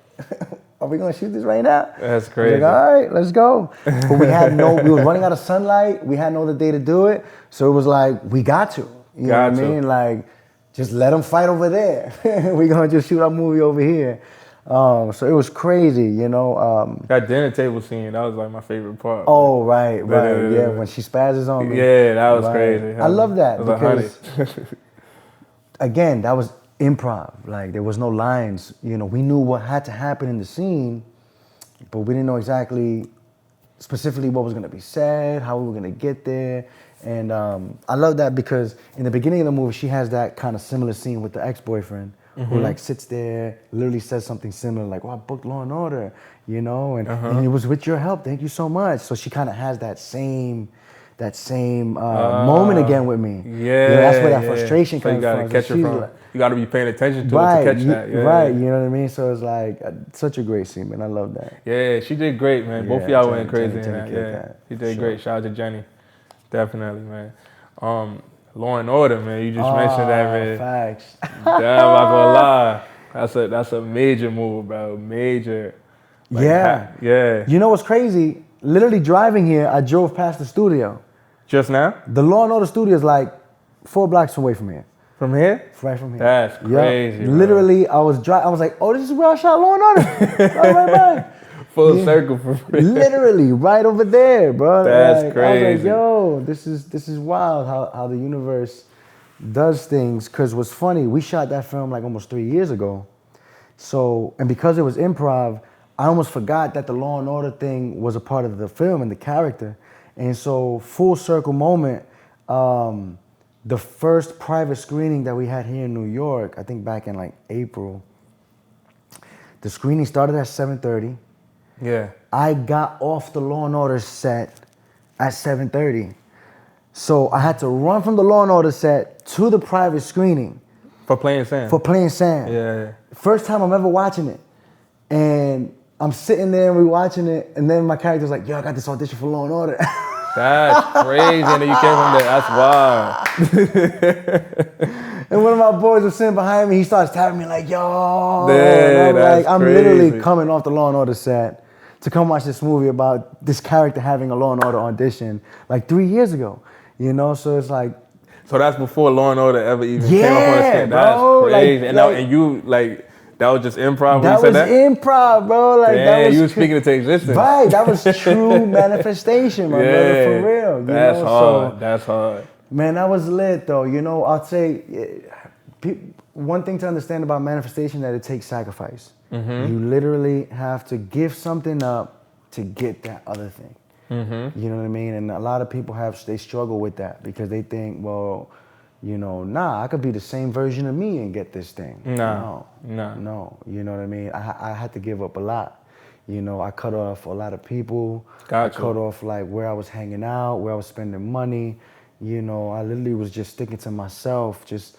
are we gonna shoot this right now? That's crazy. Like, all right, let's go. But we were running out of sunlight. We had no other day to do it. So it was like, we got to. You know what I mean? Like, just let them fight over there. We're gonna just shoot our movie over here. So it was crazy, you know. That dinner table scene, that was like my favorite part. Oh, right. Yeah, when she spazzes on me. Yeah, that was crazy. I love that because, 100. again, that was improv. Like, there was no lines. You know, we knew what had to happen in the scene, but we didn't know specifically what was going to be said, how we were going to get there. And I love that because in the beginning of the movie, she has that kind of similar scene with the ex-boyfriend who like sits there, literally says something similar, like, "Well, I booked Law and Order," you know, and it was with your help. Thank you so much. So she kind of has that same moment again with me. Yeah, that's where that frustration comes you gotta from. Catch it from. Like, you got to be paying attention to it to catch that. Yeah. Right, you know what I mean? So it's like such a great scene, man. I love that. Yeah, she did great, man. Both of y'all went crazy in that. Jenny Yeah, she did great. Shout out to Jenny. Definitely, man. Law and Order, man. You just mentioned that, man. Facts. Damn, I'm not gonna lie. That's a major move, bro. Major. Like, yeah. You know what's crazy? Literally driving here, I drove past the studio. Just now? The Law and Order studio is like 4 blocks away from here. From here? Right from here. That's crazy. Bro. Literally, I was like, oh, this is where I shot Law and Order. right by. Full circle for real. Literally, right over there, bro. That's crazy. I was like, yo, this is wild how the universe does things. Because what's funny, we shot that film like almost 3 years ago. So, and because it was improv, I almost forgot that the Law and Order thing was a part of the film and the character. And so, full circle moment, the first private screening that we had here in New York, I think back in like April, the screening started at 7:30. Yeah. I got off the Law and Order set at 7:30. So I had to run from the Law and Order set to the private screening. For playing Sam. For playing Sam. Yeah. First time I'm ever watching it. And I'm sitting there and we're watching it, and then my character's like, yo, I got this audition for Law and Order. That's crazy. And then you came from there. That's wild. And one of my boys was sitting behind me, he starts tapping me like, yo. Yeah, I'm crazy. literally coming off the Law and Order set to come watch this movie about this character having a Law and Order audition like 3 years ago. You know, so it's like. So that's before Law and Order ever even Yeah, came up on the screen. That's bro, crazy. like- and, and you, like, that was just improv when That you said was that? improv, bro. Like Damn, that was you were speaking it to existence. Right, that was true manifestation, my brother, for real. That's know? hard. So, That's hard. man, that was lit though. You know, I'd say one thing to understand about manifestation that it takes sacrifice. Mm-hmm. You literally have to give something up to get that other thing. Mm-hmm. You know what I mean? And a lot of people they struggle with that because they think, well, you know, nah, I could be the same version of me and get this thing. No. No. You know what I mean? I had to give up a lot. You know, I cut off a lot of people. Gotcha. I cut off like where I was hanging out, where I was spending money. You know, I literally was just sticking to myself, just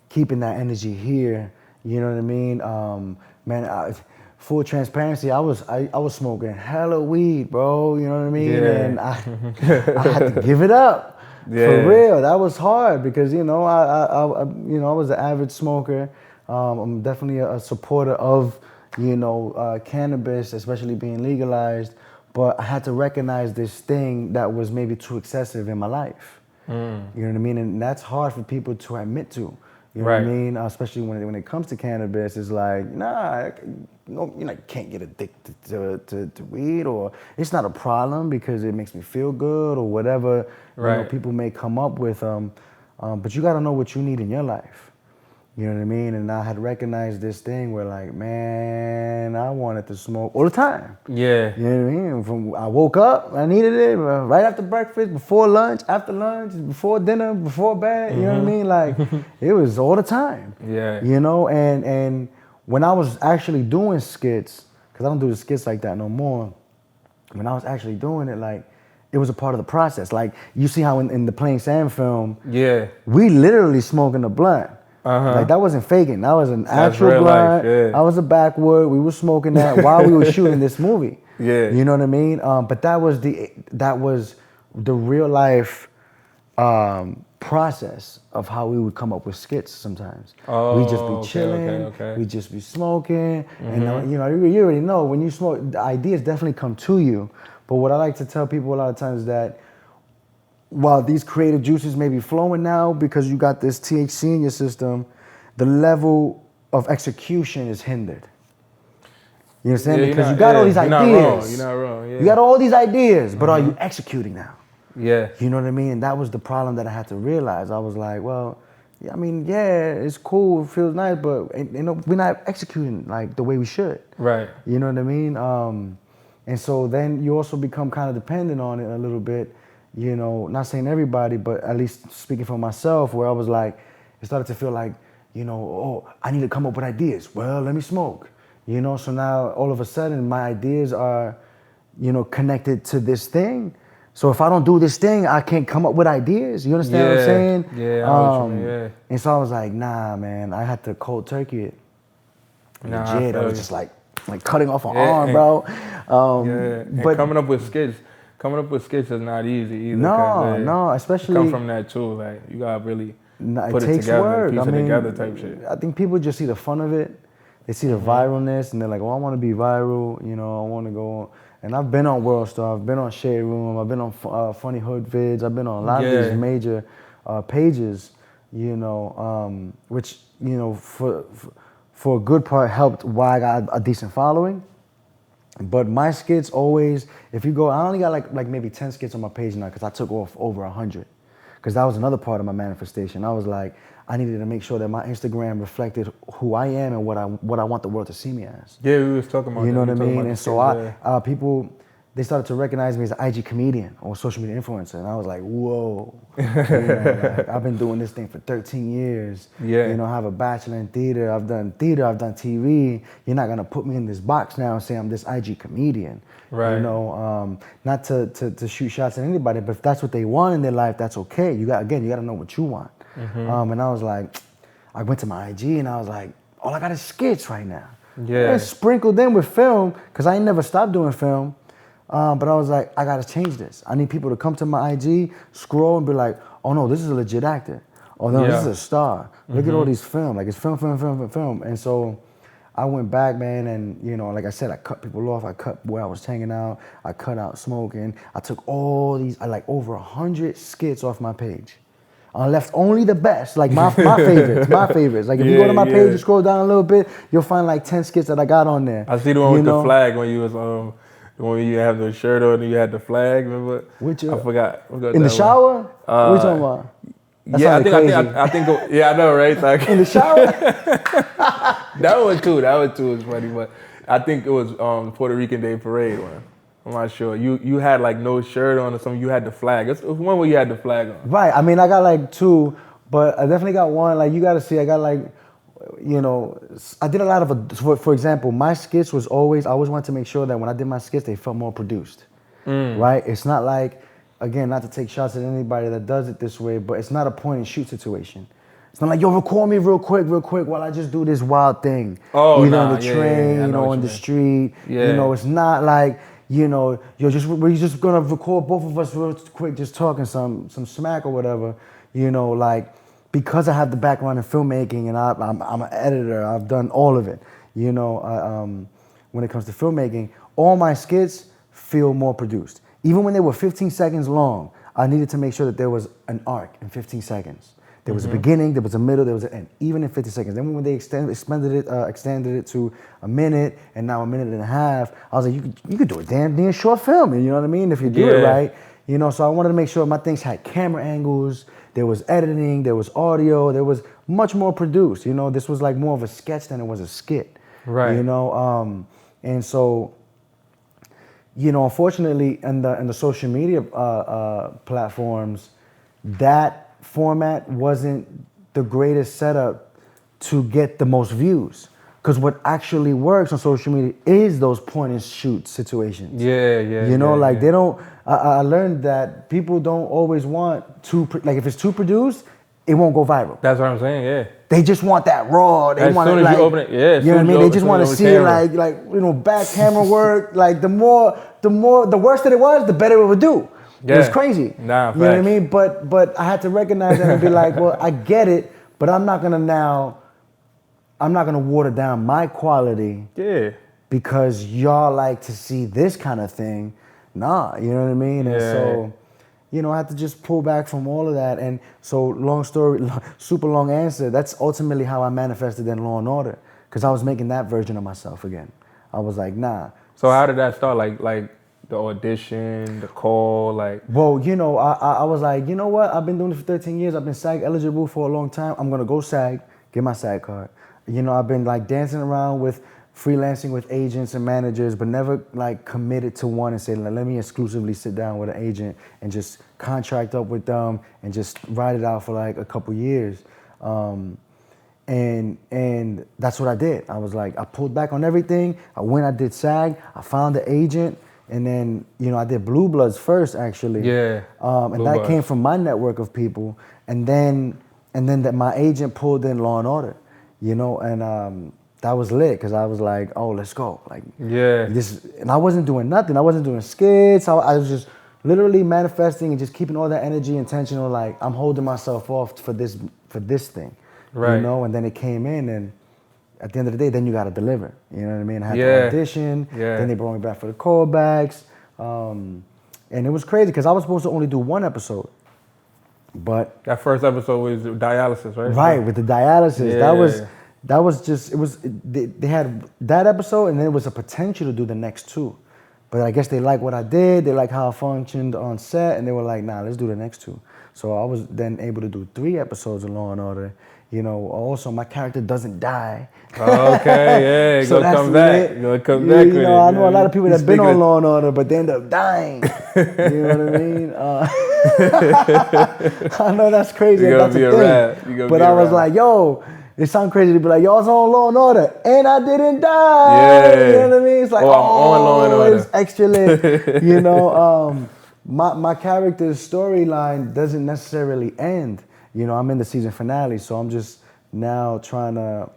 keeping that energy here. You know what I mean? Man, full transparency, I was smoking hella weed, bro. You know what I mean? Yeah. And I had to give it up. Yeah. For real, that was hard because you know I was an avid smoker. I'm definitely a supporter of cannabis, especially being legalized. But I had to recognize this thing that was maybe too excessive in my life. You know what I mean? And that's hard for people to admit to. You know what I mean? Especially when it comes to cannabis, it's like, nah, you can't get addicted to weed, or it's not a problem because it makes me feel good or whatever. Right. You know, people may come up with, but you got to know what you need in your life. You know what I mean? And I had recognized this thing where like, man, I wanted to smoke all the time. Yeah. You know what I mean? I woke up, I needed it right after breakfast, before lunch, after lunch, before dinner, before bed. You know what I mean? Like, it was all the time. Yeah. You know, and when I was actually doing skits, because I don't do the skits like that no more, when I was actually doing it, like, it was a part of the process. Like, you see how in the Plain Sam film, Yeah. we literally smoking a blunt. Uh-huh. Like, that wasn't faking. That was an That's actual real blunt. life, yeah. I was a backwood. We were smoking that while we were shooting this movie. Yeah. You know what I mean? But that was the real life process of how we would come up with skits sometimes. Oh, We'd just be okay, chilling. okay. We'd just be smoking. And, you already know when you smoke, the ideas definitely come to you. But what I like to tell people a lot of times is that while these creative juices may be flowing now because you got this THC in your system, the level of execution is hindered. You understand? Yeah, because you got all these ideas. You're not wrong. Yeah. You got all these ideas, but are you executing now? Yeah. You know what I mean? And that was the problem that I had to realize. I was like, well, I mean, yeah, it's cool, it feels nice, but we're not executing like the way we should. Right. You know what I mean? And so then you also become kind of dependent on it a little bit. You know, not saying everybody, but at least speaking for myself, where I was like, it started to feel like, oh, I need to come up with ideas. Well, let me smoke. You know, so now all of a sudden my ideas are, connected to this thing. So if I don't do this thing, I can't come up with ideas. You understand what I'm saying? Yeah, I know what you mean, yeah. And so I was like, nah, man, I had to cold turkey it. Nah, Legit, I was you. just like cutting off an arm, bro. And but coming up with skits is not easy either. No, especially come from that too. Like, you gotta really put it it takes together, work. piece it together type shit. I think people just see the fun of it. They see the viralness, and they're like, "Well, I want to be viral." I want to go. And I've been on World Star, I've been on Shade Room, I've been on Funny Hood Vids, I've been on a lot of these major pages. Which for a good part helped why I got a decent following. But my skits always, if you go, I only got like maybe 10 skits on my page now because I took off over 100. because that was another part of my manifestation. I was like, I needed to make sure that my Instagram reflected who I am and what I want the world to see me as. Yeah, we was talking about You know that. what I We talking mean? about And the so kids, yeah. people, they started to recognize me as an IG comedian or social media influencer. And I was like, whoa, you know, like, I've been doing this thing for 13 years. Yeah. You know, I have a bachelor in theater, I've done TV. You're not gonna put me in this box now and say I'm this IG comedian. Right. You know, not to shoot shots at anybody, but if that's what they want in their life, that's okay. You gotta know what you want. And I was like, I went to my IG and I was like, all I got is skits right now. Yeah. And sprinkled in with film, because I ain't never stopped doing film. But I was like, I gotta change this. I need people to come to my IG, scroll, and be like, oh no, this is a legit actor. Oh no, this is a star. Look at all these film. Like, it's film. And so I went back, man, and you know, like I said, I cut people off. I cut where I was hanging out. I cut out smoking. I took all these, like over 100 skits off my page. I left only the best, like my favorites. Like if you go to my page and scroll down a little bit, you'll find like 10 skits that I got on there. I see the one with the flag when you was when you have the shirt on and you had the flag. Remember? I forgot in the shower? What are you talking about? Yeah, I think. Yeah, I know, right? Like, in the shower? That one too was funny, but I think it was Puerto Rican Day Parade one. I'm not sure. You had like no shirt on or something. You had the flag. It was one where you had the flag on. Right. I mean, I got like two, but I definitely got one. Like, you got to see, I got like, you know, I did a lot of, for example, my skits I always wanted to make sure that when I did my skits, they felt more produced. Right? It's not like, again, not to take shots at anybody that does it this way, but it's not a point and shoot situation. It's not like, yo, record me real quick while I just do this wild thing. Oh, either nah, on the train or on the street. Yeah. You know, it's not like, you know, we're just gonna record both of us real quick, just talking some smack or whatever. You know, like, because I have the background in filmmaking and I'm an editor, I've done all of it. You know, when it comes to filmmaking, all my skits feel more produced. Even when they were 15 seconds long, I needed to make sure that there was an arc in 15 seconds. There was a beginning, there was a middle, there was an end, even in 50 seconds. Then when they extended it to a minute and now a minute and a half, I was like, you could do a damn near short film, you know what I mean? If you do it right. You know, so I wanted to make sure my things had camera angles, there was editing, there was audio, there was much more produced. You know, this was like more of a sketch than it was a skit. Right. You know, and so, you know, unfortunately, in the social media platforms, that format wasn't the greatest setup to get the most views. Because what actually works on social media is those point and shoot situations. Yeah. You know, they don't. I learned that people don't always want like if it's too produced, it won't go viral. That's what I'm saying. Yeah. They just want that raw. They want it like, you open it, you know what I mean. They just want to see like you know, back camera work. Like the worse that it was, the better it would do. Yeah. It was crazy. Nah, you know what I mean. But I had to recognize that and be like, well, I get it, but I'm not gonna water down my quality. Yeah. Because y'all like to see this kind of thing. Nah, you know what I mean? And so, you know, I had to just pull back from all of that. And so, long story, super long answer, that's ultimately how I manifested in Law & Order. Because I was making that version of myself again. I was like, nah. So how did that start? Like the audition, the call, like? Well, you know, I was like, you know what? I've been doing it for 13 years. I've been SAG eligible for a long time. I'm going to go SAG, get my SAG card. You know, I've been like dancing around with freelancing with agents and managers, but never like committed to one and say, let me exclusively sit down with an agent and just contract up with them and just ride it out for like a couple years. And that's what I did. I was like, I pulled back on everything. I did SAG, I found the agent, and then, you know, I did Blue Bloods first, actually. Yeah. And that came from my network of people. And then my agent pulled in Law & Order, you know, and that was lit, because I was like, oh, let's go. Like, and I wasn't doing nothing. I wasn't doing skits. I was just literally manifesting and just keeping all that energy intentional. Like, I'm holding myself off for this thing, right? You know. And then it came in, and at the end of the day, then you got to deliver. You know what I mean? I had to audition. Then they brought me back for the callbacks, and it was crazy because I was supposed to only do one episode, but that first episode was dialysis, right? Right, with the dialysis. That was just, they had that episode, and then it was a potential to do the next two. But I guess they liked what I did, they liked how I functioned on set, and they were like, nah, let's do the next two. So I was then able to do 3 episodes of Law and Order. You know, also my character doesn't die. Okay, yeah, So gonna that's come back. lit. You're gonna come back with You it. know, I know a lot of people He's that been on thinking- Law and Order, but they end up dying. You know what I mean? I know that's crazy. You That's gonna be a a thing. rap. You gonna But be a I was rap. like, yo, it sounds crazy to be like, yo, I was on Law and Order, and I didn't die. Yeah. You know what I mean? It's like, Oh, I'm on Law and Order. it's extra lit. You know, my character's storyline doesn't necessarily end. You know, I'm in the season finale, so I'm just now trying to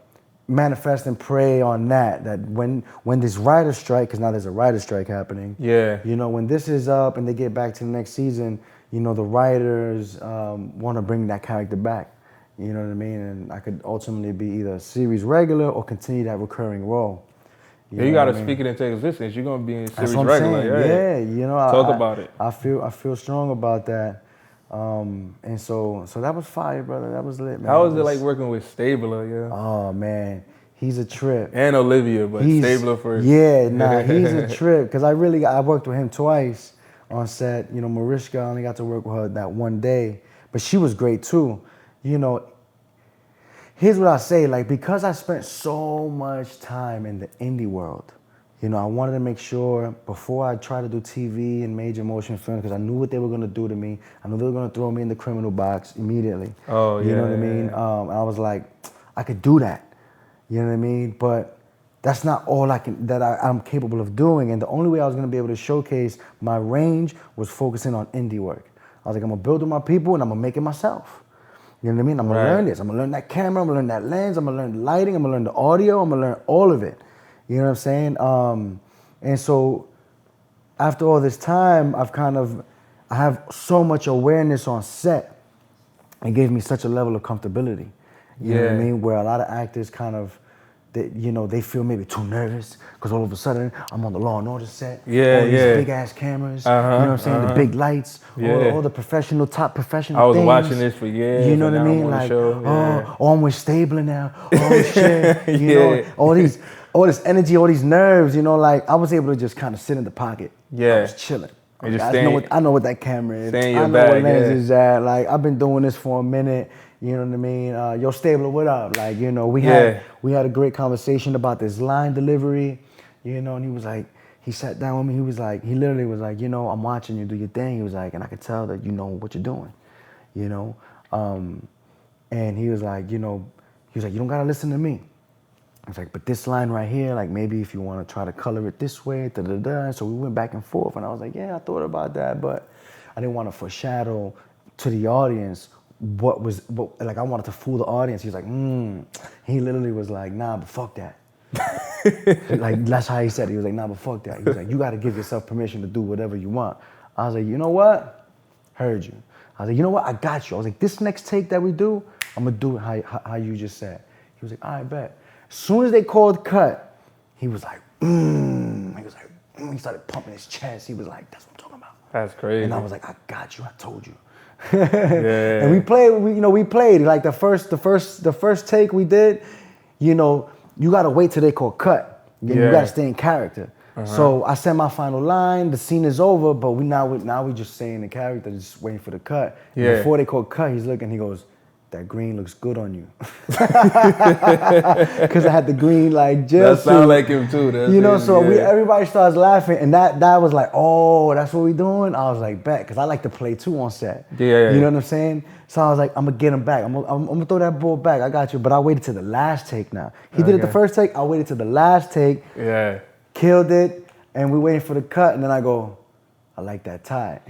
manifest and pray on that when this writer's strike, because now there's a writer's strike happening. Yeah. You know, when this is up and they get back to the next season, you know, the writers want to bring that character back. You know what I mean? And I could ultimately be either a series regular or continue that recurring role. You know gotta what I mean? speak it into existence. You're gonna be in That's series what I'm regular. saying. Yeah, you know, Talk about it. I feel strong about that. And so that was fire, brother. That was lit, man. How was it like working with Stabler? Yeah. Oh man, he's a trip. And Olivia, but He's- Stabler first. Yeah, nah, he's a trip. Cause I worked with him twice on set. You know, Mariska, I only got to work with her that one day, but she was great too. You know, here's what I say, like, because I spent so much time in the indie world, you know, I wanted to make sure before I try to do TV and major motion films, because I knew what they were gonna do to me. I knew they were gonna throw me in the criminal box immediately. Oh, You know what I yeah, mean? yeah. I was like, I could do that. You know what I mean? But that's not all I'm capable of doing. And the only way I was gonna be able to showcase my range was focusing on indie work. I was like, I'm gonna build with my people and I'm gonna make it myself. You know what I mean? I'm gonna Right. learn this. I'm gonna learn that camera. I'm gonna learn that lens. I'm gonna learn the lighting. I'm gonna learn the audio. I'm gonna learn all of it. You know what I'm saying? And so after all this time, I have so much awareness on set. It gave me such a level of comfortability. You know what I Yeah. mean? Where a lot of actors they feel maybe too nervous because all of a sudden I'm on the Law and Order set. Yeah, all these yeah. big ass cameras. Uh-huh, You know what I'm saying? The big lights. Yeah. All the top professional I was things. watching this for years, You know and what I now I'm mean? on the Like, show, yeah. I'm with Stabler now. Oh shit. You know, Yeah. all this energy, all these nerves, you know, like I was able to just kind of sit in the pocket. Yeah. I was chilling. And just I know what that camera is. stay in your I know bag, what lens yeah. is at. Like I've been doing this for a minute. You know what I mean? Yo, Stabler, what up? Like, you know, we Yeah. had a great conversation about this line delivery, you know, and he was like, he sat down with me, he literally was like, you know, I'm watching you do your thing. He was like, and I could tell that you know what you're doing, you know? And he was like, you don't gotta listen to me. I was like, but this line right here, like maybe if you want to try to color it this way, da-da-da. So we went back and forth, and I was like, yeah, I thought about that, but I didn't want to foreshadow to the audience like I wanted to fool the audience. He was like, He literally was like, nah, but fuck that. Like, that's how he said it. He was like, nah, but fuck that. He was like, you got to give yourself permission to do whatever you want. I was like, you know what? Heard you. I was like, you know what? I got you. I was like, this next take that we do, I'm going to do it how you just said. He was like, all right, bet. As soon as they called cut, he was like, He was like, He started pumping his chest. He was like, that's what I'm talking about. That's crazy. And I was like, I got you. I told you. Yeah. And we played like the first take we did. You know, you gotta wait till they call cut. You Yeah. gotta stay in character. So I said my final line. The scene is over, but we just stay in the character, just waiting for the cut. And Yeah. before they call cut, he's looking. He goes, that green looks good on you. Because I had the green like That jumpsuit. sound like him too. That's You know, him, so yeah. everybody starts laughing, and that was like, oh, that's what we doing. I was like, bet, because I like to play too on set. Yeah. You know what I'm saying? So I was like, I'm gonna get him back. I'm gonna throw that ball back. I got you. But I waited to the last take. Now he did it the Okay. first take. I waited to the last take. Yeah. Killed it, and we waiting for the cut, and then I go, I like that tie.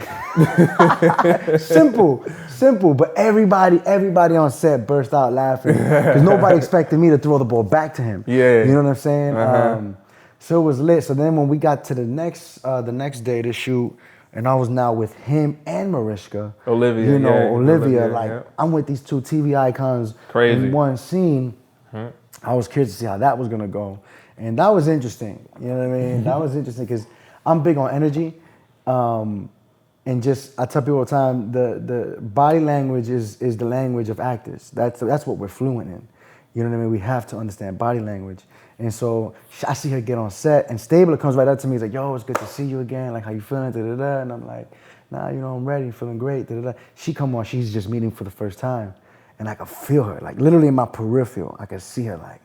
Simple, but everybody on set burst out laughing because nobody expected me to throw the ball back to him. Yeah. You know what I'm saying? Uh-huh. So it was lit. So then when we got to the next day to shoot, and I was now with him and Mariska. Olivia, You know, yeah, Olivia, Olivia, like yeah. I'm with these two TV icons Crazy. in one scene. I was curious to see how that was gonna go. And that was interesting. You know what I mean? That was interesting because I'm big on energy. And just, I tell people all the time, the body language is the language of actors. That's what we're fluent in. You know what I mean? We have to understand body language. And so I see her get on set, and Stabler comes right up to me. He's like, yo, it's good to see you again. Like, how you feeling? Da, da, da. And I'm like, nah, you know, I'm ready, feeling great. Da, da, da. She come on, she's just meeting for the first time. And I could feel her, like literally in my peripheral, I could see her like,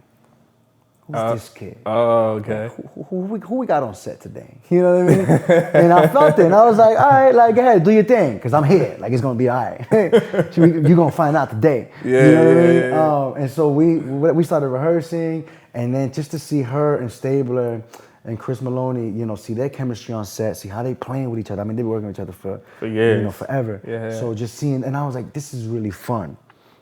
who's this kid? Oh, okay. Like, who we got on set today? You know what I mean? And I felt it, and I was like, all right, like, go ahead, do your thing, because I'm here. Like, it's going to be all right. You're going to find out today. Yeah, you know what I mean? yeah. And so we started rehearsing, and then just to see her and Stabler and Chris Maloney, you know, see their chemistry on set, see how they playing with each other. I mean, they've been working with each other for years. You know, forever. Yeah. So just seeing, and I was like, this is really fun.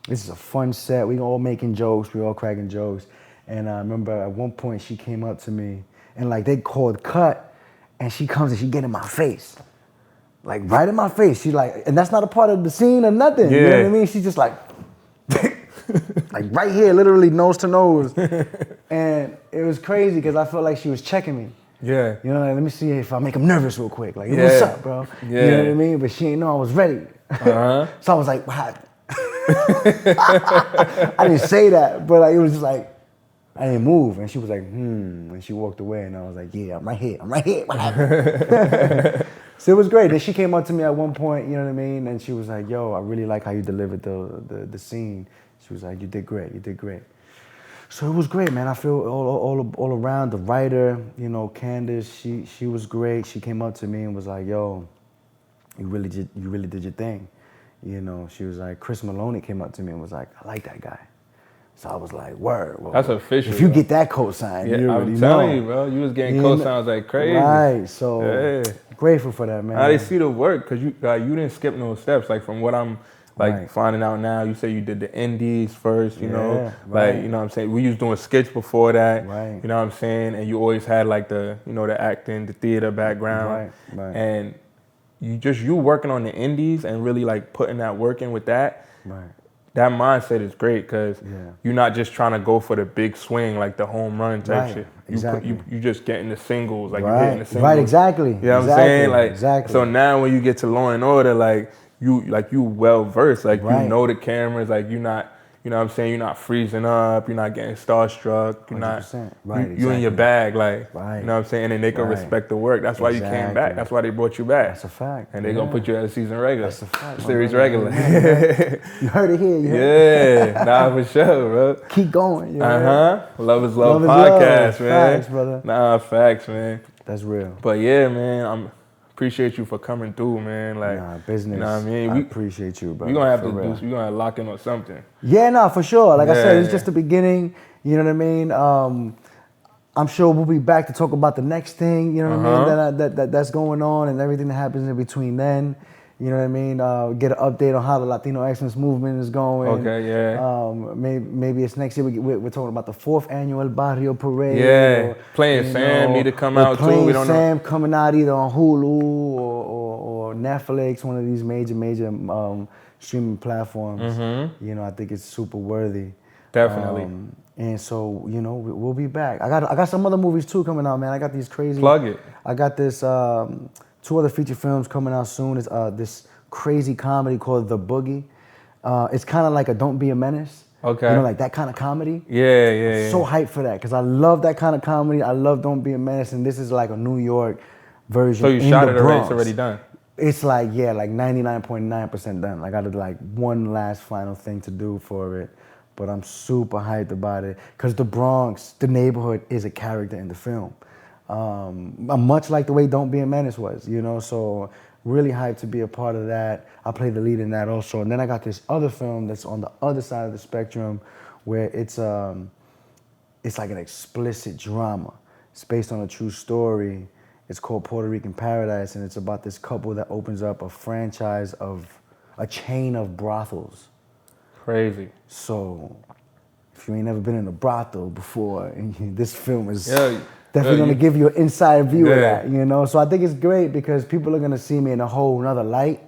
This is a fun set. We all making jokes. We all cracking jokes. And I remember at one point she came up to me and like they called cut and she comes and she get in my face. Like right in my face. She like, and that's not a part of the scene or nothing. Yeah. You know what I mean? She's just like, like right here, literally nose to nose. And it was crazy because I felt like she was checking me. Yeah. You know, like, let me see if I make him nervous real quick. Like, Yeah. what's up, bro? Yeah. You know what I mean? But she ain't know I was ready. Uh-huh. So I was like, what happened? I didn't say that, but like, it was just like, I didn't move. And she was like, and she walked away and I was like, yeah, I'm right here. What happened? So it was great. Then she came up to me at one point, you know what I mean? And she was like, yo, I really like how you delivered the scene. She was like, you did great. So it was great, man. I feel all around, the writer, you know, Candace, she was great. She came up to me and was like, yo, you really did your thing. You know, she was like, Chris Maloney came up to me and was like, I like that guy. So I was like, word. Well, that's official. If you bro. get that cosign, Yeah, you already I'm know. telling you, bro. You was getting cosigns like crazy. Right, so yeah. Grateful for that, man. Now they see the work because you didn't skip no steps. Like from what I'm like finding out now, you say you did the indies first, you know, right. like, you know what I'm saying? We was doing skits before that, Right. you know what I'm saying? And you always had like the, you know, the acting, the theater background. Right. And you working on the indies and really like putting that work in with that. Right. That mindset is great because you're not just trying to go for the big swing, like the home run type shit. Exactly. You just getting the singles, like you're getting the singles. Right, exactly. You know what I'm saying? Like, exactly. So now when you get to Law and Order, like you well versed, like you know the cameras, like you're not, you know what I'm saying, you're not freezing up, you're not getting starstruck, you're not, you in your bag, like, you know what I'm saying, and they can respect the work. That's why you came back. That's why they brought you back. That's a fact. And they're gonna put you as a season regular. That's a fact. Series regular. You heard it here. Yeah, nah, for sure, bro. Keep going. You Love is Love is podcast, love. man. Facts, brother. Nah, facts, man. That's real. But yeah, man, appreciate you for coming through, man. Like, business. You know what I mean? I appreciate you, bro. We're gonna have to do. We're gonna lock in on something. Yeah, no, for sure. Like I said, it's just the beginning. You know what I mean? I'm sure we'll be back to talk about the next thing. You know what I mean? That's going on and everything that happens in between then. You know what I mean? Get an update on how the Latino excellence movement is going. Okay, yeah. Maybe it's next year. We're talking about the 4th annual Barrio Parade. Yeah. Playing Sam need to come out too. We don't know. Sam coming out either on Hulu or Netflix, one of these major streaming platforms. You know, I think it's super worthy. Definitely. And so, you know, we'll be back. I got some other movies too coming out, man. I got these crazy. Plug it. I got this 2 other feature films coming out soon. It's this crazy comedy called The Boogie. It's kind of like a Don't Be a Menace. Okay. You know, like that kind of comedy. Yeah. So hyped for that because I love that kind of comedy. I love Don't Be a Menace, and this is like a New York version. So you in shot the it already? Bronx. It's already done? It's like, like 99.9% done. I got like one last final thing to do for it. But I'm super hyped about it because the Bronx, the neighborhood, is a character in the film. Much like the way Don't Be a Menace was, you know, so really hyped to be a part of that. I play the lead in that also. And then I got this other film that's on the other side of the spectrum where it's like an explicit drama. It's based on a true story. It's called Puerto Rican Paradise, and it's about this couple that opens up a franchise of a chain of brothels. Crazy. So, if you ain't never been in a brothel before, this film is definitely gonna give you an inside view of that, you know? So I think it's great because people are gonna see me in a whole nother light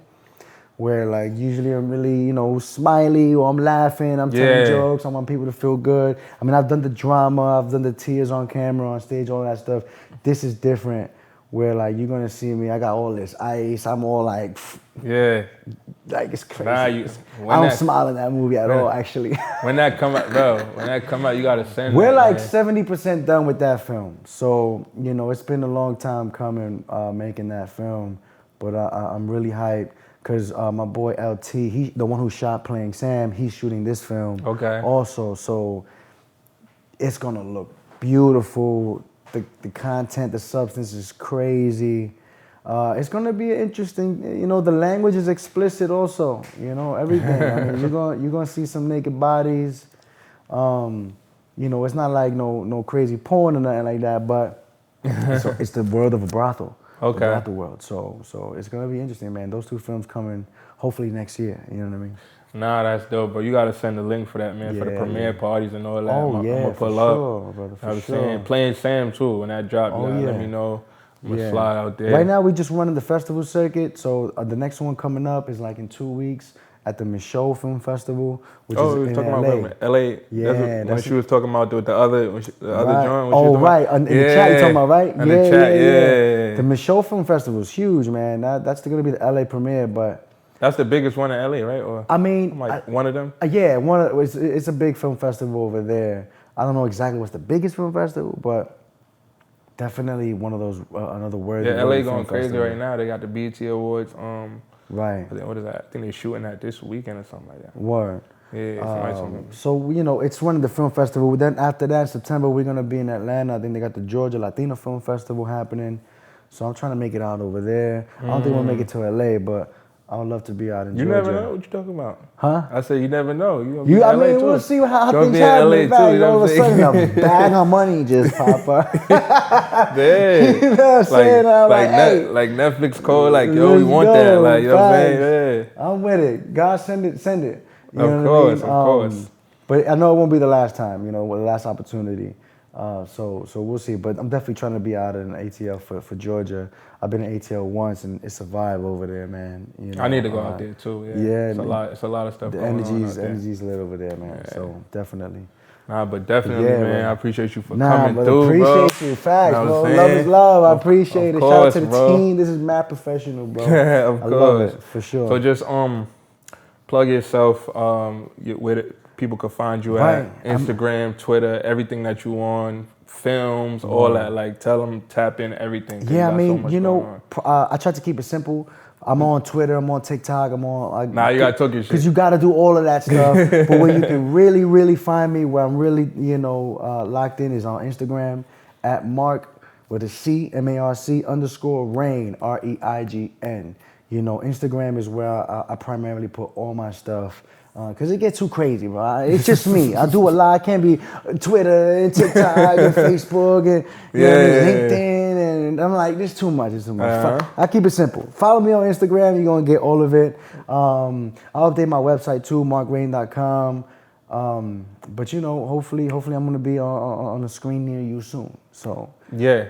where like usually I'm really, you know, smiley or I'm laughing, I'm telling jokes, I want people to feel good. I mean, I've done the drama, I've done the tears on camera, on stage, all that stuff. This is different where like you're gonna see me, I got all this ice, I'm all like, like it's crazy. I don't smile in that movie at all, actually. When that come out, you gotta send. We're like 70% done with that film. So, you know, it's been a long time coming, making that film. but I'm really hyped because my boy LT, he the one who shot Playing Sam, he's shooting this film also. So it's gonna look beautiful. The content, the substance is crazy. It's gonna be interesting. You know, the language is explicit also. You know, everything. I mean, you're gonna see some naked bodies. You know, it's not like no crazy porn or nothing like that, but it's the world of a brothel. The brothel world. So it's gonna be interesting, man. Those two films coming hopefully next year. You know what I mean? Nah, that's dope, bro. You gotta send the link for that, man, for the premiere parties and all that. Oh, I'm gonna pull for up. sure, brother, for I was sure. saying, Playing Sam too. When that drop, you gotta let me know. I'm gonna slide out there. Right now, we just running the festival circuit. So the next one coming up is like in 2 weeks at the Michaud Film Festival, which is we in talking LA. about LA. Yeah, when she was talking about the other right. joint. Oh, right. In the chat, you talking about, right? In the chat, yeah. The Michaud Film Festival is huge, man. That's gonna be the LA premiere, but. That's the biggest one in LA, right? Or I mean, one of them. Yeah, it's a big film festival over there. I don't know exactly what's the biggest film festival, but definitely one of those another word. Yeah, LA going crazy right now. They got the BET Awards. Right. What is that? I think they're shooting that this weekend or something like that. Word. Yeah. So you know, it's one of the film festival. Then after that, in September, we're gonna be in Atlanta. I think they got the Georgia Latino Film Festival happening. So I'm trying to make it out over there. I don't think we'll make it to LA, but I would love to be out in Georgia. You never know what you talking about. Huh? I said you never know. You I mean, we'll see how things happen. All of a sudden, a bag of money just pop up. Yeah. You know what I'm saying? Like Netflix code, like, yo, we want that. Like, you know what I'm saying? Yeah. I'm with it. God, send it. You know of course. But I know it won't be the last time, you know, the last opportunity. So we'll see. But I'm definitely trying to be out in ATL for Georgia. I've been in ATL once, and it's a vibe over there, man. You know, I need to go out there too. Yeah, it's a lot of stuff. The energy's lit over there, man. Yeah. So definitely. Nah, but definitely, man. I appreciate you for coming but through, appreciate you. Facts, bro. Love is love. I appreciate it. Shout out to the team. This is mad professional, bro. Of course. I love it for sure. So just plug yourself. Where people can find you at Instagram, Twitter, everything that you on. Films, all that, like tell them, tap in everything. Yeah, I mean, you know, I try to keep it simple. I'm on Twitter, I'm on TikTok, you gotta talk your shit. Because you gotta do all of that stuff. But where you can really, really find me, where I'm really, locked in is on Instagram at Marc with a C, MARC _Reign, REIGN. You know, Instagram is where I primarily put all my stuff. Because it gets too crazy, bro. It's just me. I do a lot. I can't be Twitter and TikTok and Facebook and LinkedIn. And I'm like, it's too much. I keep it simple. Follow me on Instagram. You're going to get all of it. I'll update my website too, marcrain.com. But, you know, hopefully I'm going to be on the screen near you soon. So,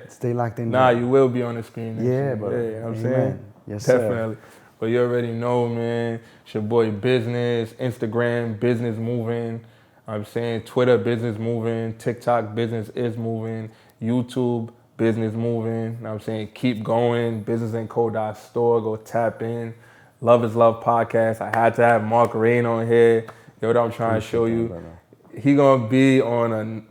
stay locked in. You will be on the screen. Yeah, but you know what I'm saying? Yes, definitely. Sir. But you already know, man, it's your boy Business, Instagram, business moving. I'm saying Twitter, business moving. TikTok, business is moving. YouTube, business moving. I'm saying keep going. businessandco.store, go tap in. Love is Love podcast. I had to have Marc Reign on here. Yo, what I'm trying to show you. Brother. He gonna be on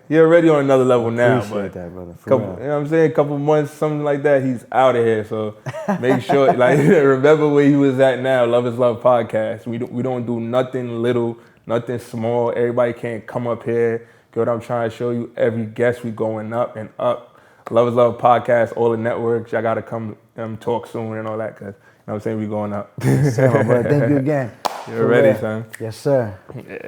he already on another level now. Appreciate that, brother. You know what I'm saying? A couple months, something like that, he's out of here. So make sure, remember where he was at now. Love is Love podcast. We don't do nothing little, nothing small. Everybody can't come up here. Get what I'm trying to show you. Every guest we going up and up. Love is Love podcast, all the networks. Y'all gotta come talk soon and all that, cause you know what I'm saying, we going up. Yes, sir, my brother. Thank you again. You're ready, son. Yes, sir. Yeah.